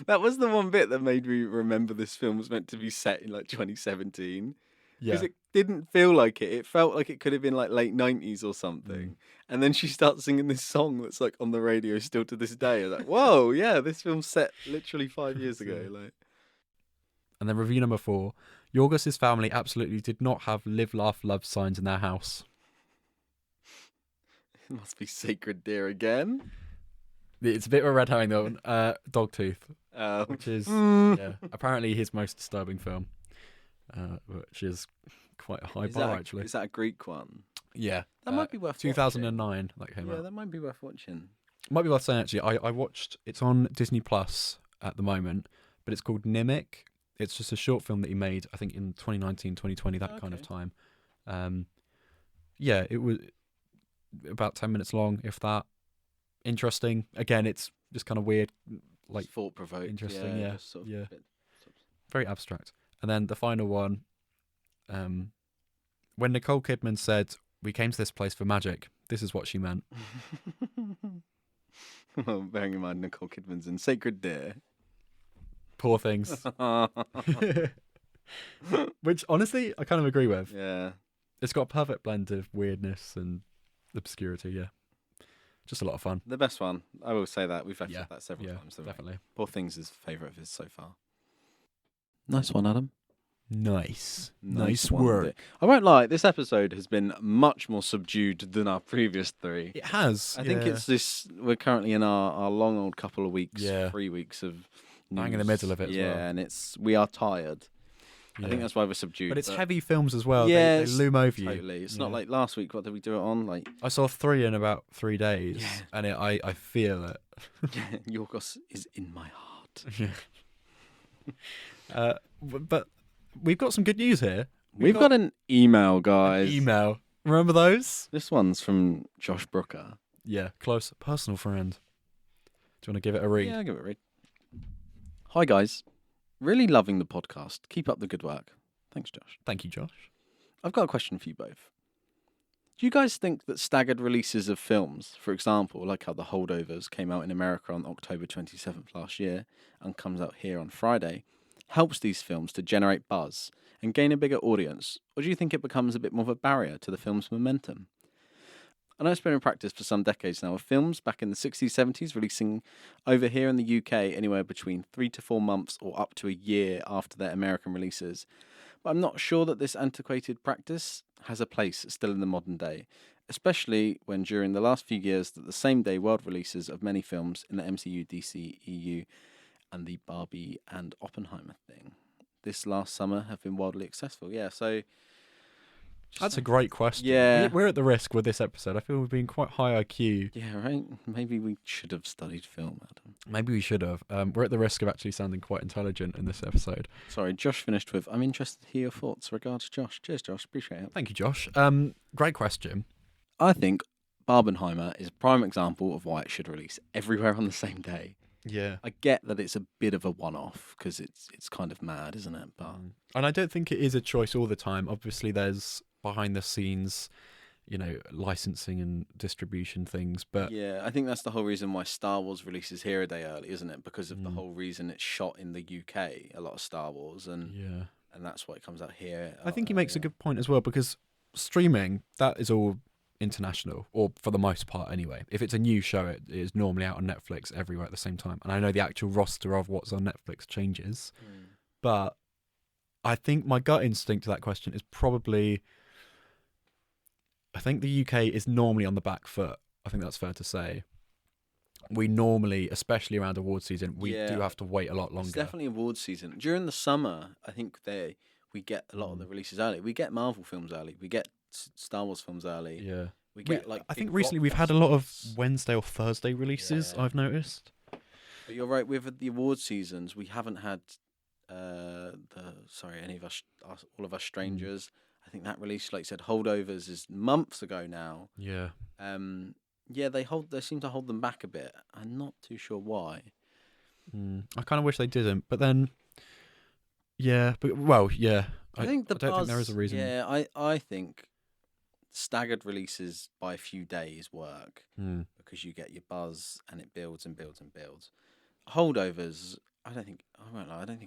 That was the one bit that made me remember this film was meant to be set in like 2017. Yeah. Because it didn't feel like it. It felt like it could have been like late 90s or something. And then she starts singing this song that's like on the radio still to this day. I was like, whoa, yeah, this film's set literally 5 years ago. Like, And then review number 4. Yorgos' family absolutely did not have live, laugh, love signs in their house. it must be Sacred Deer again. It's a bit of a red herring though. Dogtooth, which is apparently his most disturbing film, which is quite a high bar actually. Is that a Greek one? Yeah, That might be worth 2009 that came Yeah, out. that might be worth watching. Might be worth saying actually. I watched. It's on Disney Plus at the moment, but it's called Nimic. It's just a short film that he made, I think, in 2019, 2020, that kind of time. Yeah, it was about 10 minutes long, if that. Interesting. Again, it's just kind of weird, like thought-provoked. interesting. Yeah, just sort of yeah. bit- Very abstract. And then the final one, when Nicole Kidman said, "We came to this place for magic," this is what she meant. Well, bearing in mind Nicole Kidman's in Sacred Deer. Poor things. Which, honestly, I kind of agree with. Yeah. It's got a perfect blend of weirdness and obscurity, yeah. Just a lot of fun. The best one. I will say that. We've actually Yeah. said that several Yeah, times. haven't we? definitely. Poor Things is favourite of his so far. Nice one, Adam. Nice. Nice one. I won't lie, this episode has been much more subdued than our previous 3. It has. I think it's this. We're currently in our long old couple of weeks, Yeah. 3 weeks of Bang in the news. middle of it as yeah, well. and we are tired. I think Yeah. that's why we're subdued. But it's heavy films as well. Yeah, They loom over you. Totally. It's not Yeah. like last week. What did we do it on? Like I saw 3 in about 3 days, Yeah. and I feel it. Yorgos is in my heart. But we've got some good news here. We've got an email, guys. Email. Remember those? This one's from Josh Brooker. Yeah, close personal friend. Do you want to give it a read? Yeah, I'll give it a read. Hi, guys. Really loving the podcast. Keep up the good work. Thanks, Josh. Thank you, Josh. I've got a question for you both. Do you guys think that staggered releases of films, for example, like how The Holdovers came out in America on October 27th last year and comes out here on Friday, helps these films to generate buzz and gain a bigger audience, or do you think it becomes a bit more of a barrier to the film's momentum? I know it's been in practice for some decades now, with films back in the 60s, 70s releasing over here in the UK anywhere between 3 to 4 months or up to a year after their American releases. But I'm not sure that this antiquated practice has a place still in the modern day, especially when during the last few years that the same day world releases of many films in the MCU, DC, EU, and the Barbie and Oppenheimer thing this last summer have been wildly successful. Yeah, so That's a great question. Yeah. We're at the risk with this episode. I feel we've been quite high IQ. Yeah, right. Maybe we should have studied film, Adam. Maybe we should have. We're at the risk of actually sounding quite intelligent in this episode. Sorry, Josh finished with, I'm interested to hear your thoughts. Regards, Josh. Cheers, Josh. Appreciate it. Thank you, Josh. Great question. I think Barbenheimer is a prime example of why it should release everywhere on the same day. Yeah. I get that it's a bit of a one-off because it's kind of mad, isn't it? But And I don't think it is a choice all the time. Obviously, there's behind the scenes, licensing and distribution things. But yeah, I think that's the whole reason why Star Wars releases here a day early, isn't it? Because of the whole reason it's shot in the UK, a lot of Star Wars, and that's why it comes out here. I think he makes a good point as well, because streaming, that is all international, or for the most part anyway. If it's a new show, it is normally out on Netflix everywhere at the same time. And I know the actual roster of what's on Netflix changes, but I think my gut instinct to that question is probably, I think the UK is normally on the back foot. I think that's fair to say. We normally, especially around award season, we do have to wait a lot longer. It's definitely award season. During the summer, I think we get a lot of the releases early. We get Marvel films early. We get Star Wars films early. Yeah. We get I think recently we've had a lot of Wednesday or Thursday releases, I've noticed. But you're right, with the award seasons, we haven't had any of us, All of Us Strangers. I think that release, like you said, Holdovers is months ago now. Yeah. They seem to hold them back a bit. I'm not too sure why. I kind of wish they didn't, but then, I think I don't think there is a reason. Yeah, I think staggered releases by a few days work because you get your buzz and it builds and builds and builds. Holdovers, I don't think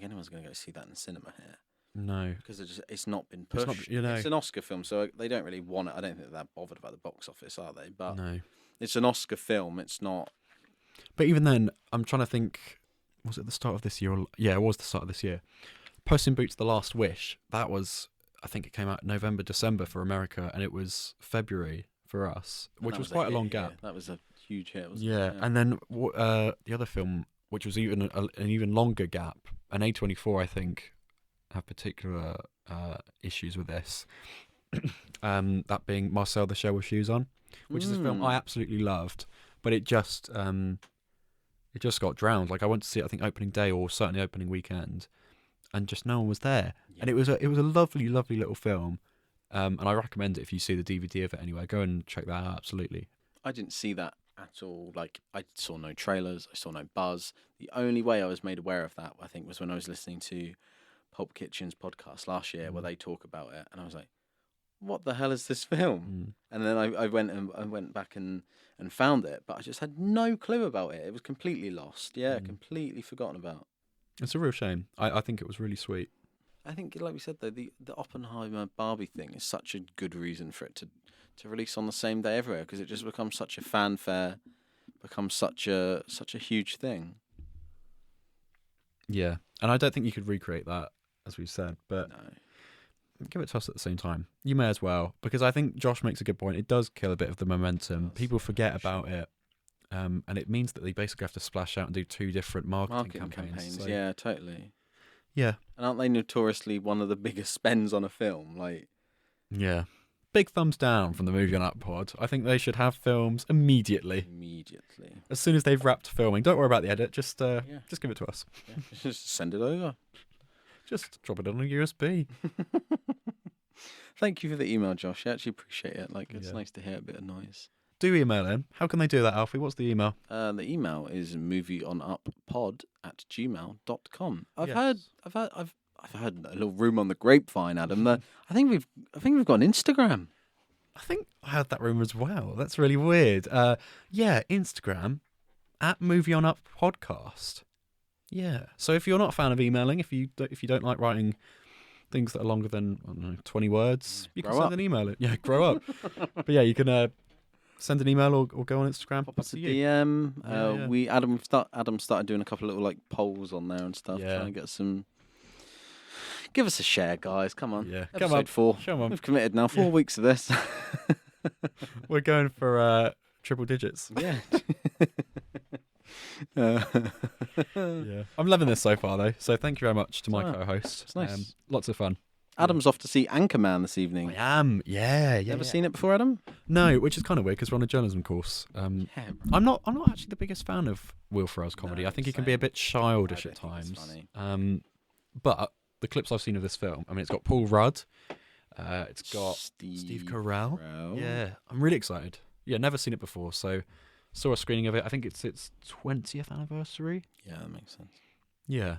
anyone's going to go see that in the cinema here. No, because it's not been pushed. It's an Oscar film, so they don't really want it. I don't think they're that bothered about the box office, are they? But no, it's an Oscar film. It's not. But even then, I'm trying to think. Was it the start of this year? It was the start of this year. Puss in Boots: The Last Wish. That was, I think it came out November, December for America, and it was February for us, which was quite a long gap. That was a huge hit, wasn't it? Yeah, and then the other film, which was even an even longer gap, an A24, I think, have particular issues with this. That being Marcel the Shell with Shoes On, which is a film I absolutely loved, but it just got drowned. Like, I went to see it, I think, opening day or certainly opening weekend, and just no one was there. Yeah. And it was a lovely, lovely little film, and I recommend it if you see the DVD of it anyway. Go and check that out. Absolutely. I didn't see that at all. Like, I saw no trailers, I saw no buzz. The only way I was made aware of that, I think, was when I was listening to Pulp Kitchen's podcast last year where they talk about it, and I was like, what the hell is this film? And then I went back and found it, but I just had no clue about it. It was completely lost. Completely forgotten about. It's a real shame. I think it was really sweet. I think, like we said though, the Oppenheimer Barbie thing is such a good reason for it to release on the same day everywhere, because it just becomes such a fanfare, becomes such a huge thing. Yeah, and I don't think you could recreate that, as we've said, but no. Give it to us at the same time. You may as well, because I think Josh makes a good point. It does kill a bit of the momentum. People forget about it, and it means that they basically have to splash out and do two different marketing campaigns. So. Yeah, totally. Yeah. And aren't they notoriously one of the biggest spends on a film? Like, yeah. Big thumbs down from the Movie On Up pod. I think they should have films immediately. As soon as they've wrapped filming. Don't worry about the edit. Just give it to us. Yeah. Just send it over. Just drop it on a USB. Thank you for the email, Josh. I actually appreciate it. Like, it's nice to hear a bit of noise. Do email in. How can they do that, Alfie? What's the email? The email is movieonuppod@gmail.com. I've heard a little room on the grapevine, Adam. I think we've got an Instagram. I think I heard that rumor as well. That's really weird. Instagram @movieonuppodcast. Yeah. So if you're not a fan of emailing, if you don't like writing things that are longer than, I don't know, 20 words, you can Grow send up. an email. Yeah, grow up. But yeah, you can send an email or go on Instagram. Pop us a Up to you. DM. Yeah. Adam started doing a couple of little like polls on there and stuff, Yeah. trying to get some. Give us a share, guys. Come on. Yeah. Episode Come on. 4. Come on. We've committed now. 4 weeks of this. We're going for triple digits. Yeah. Yeah. I'm loving this so far, though. So thank you very much to my Oh, co-host. it's nice. Lots of fun. Adam's off to see Anchorman this I evening. am. Yeah. Never seen it before, Adam? No, which is kind of weird because we're on a journalism course. Yeah, I'm not actually the biggest fan of Will Ferrell's comedy. No, I think he can same. be a bit childish I at don't think it's times. funny. But the clips I've seen of this film, I mean, it's got Paul Rudd. It's got Steve Carell. Yeah, I'm really excited. Yeah, never seen it before, so saw a screening of it. I think it's its 20th anniversary. Yeah, that makes sense. Yeah.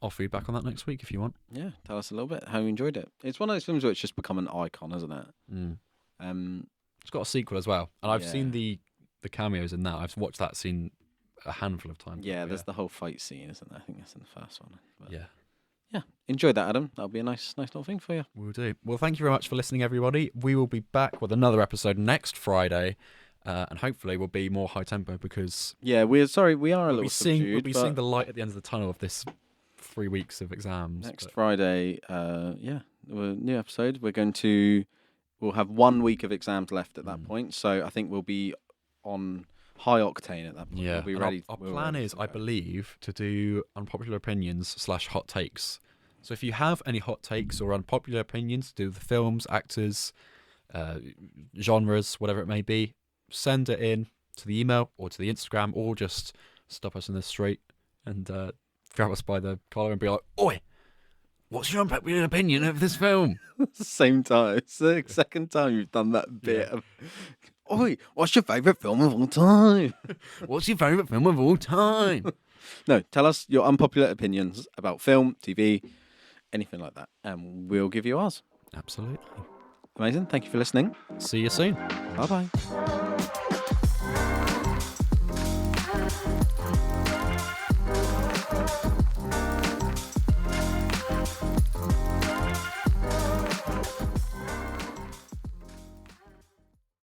I'll feedback on that next week if you want. Yeah, tell us a little bit how you enjoyed it. It's one of those films where it's just become an icon, isn't it? It's got a sequel as well, and I've Yeah. seen the cameos in that. I've watched that scene a handful of times. Yeah, there's the whole fight scene, isn't there? I think that's in the first one. But yeah, enjoyed that, Adam. That'll be a nice little thing for you. we'll do. Well, thank you very much for listening, everybody. We will be back with another episode next Friday, and hopefully we'll be more high tempo because Yeah, we are a we'll little be seeing subdued, but seeing the light at the end of the tunnel of this 3 weeks of exams. next but- Friday, new episode. We'll have 1 week of exams left at that point, so I think we'll be on high octane at that point. Yeah, we'll be and ready. Our we're plan ready is, to I go. believe, to do unpopular opinions / hot takes. So if you have any hot takes or unpopular opinions to do with the films, actors, genres, whatever it may be, send it in to the email or to the Instagram, or just stop us in the street and grab us by the collar and be like, "Oi, what's your unpopular opinion of this film?" Same time. It's the second time you've done that bit of. Oi, what's your favourite film of all time? What's your favourite film of all time? No, tell us your unpopular opinions about film, TV, anything like that, and we'll give you ours. Absolutely. Amazing. Thank you for listening. See you soon. Bye bye.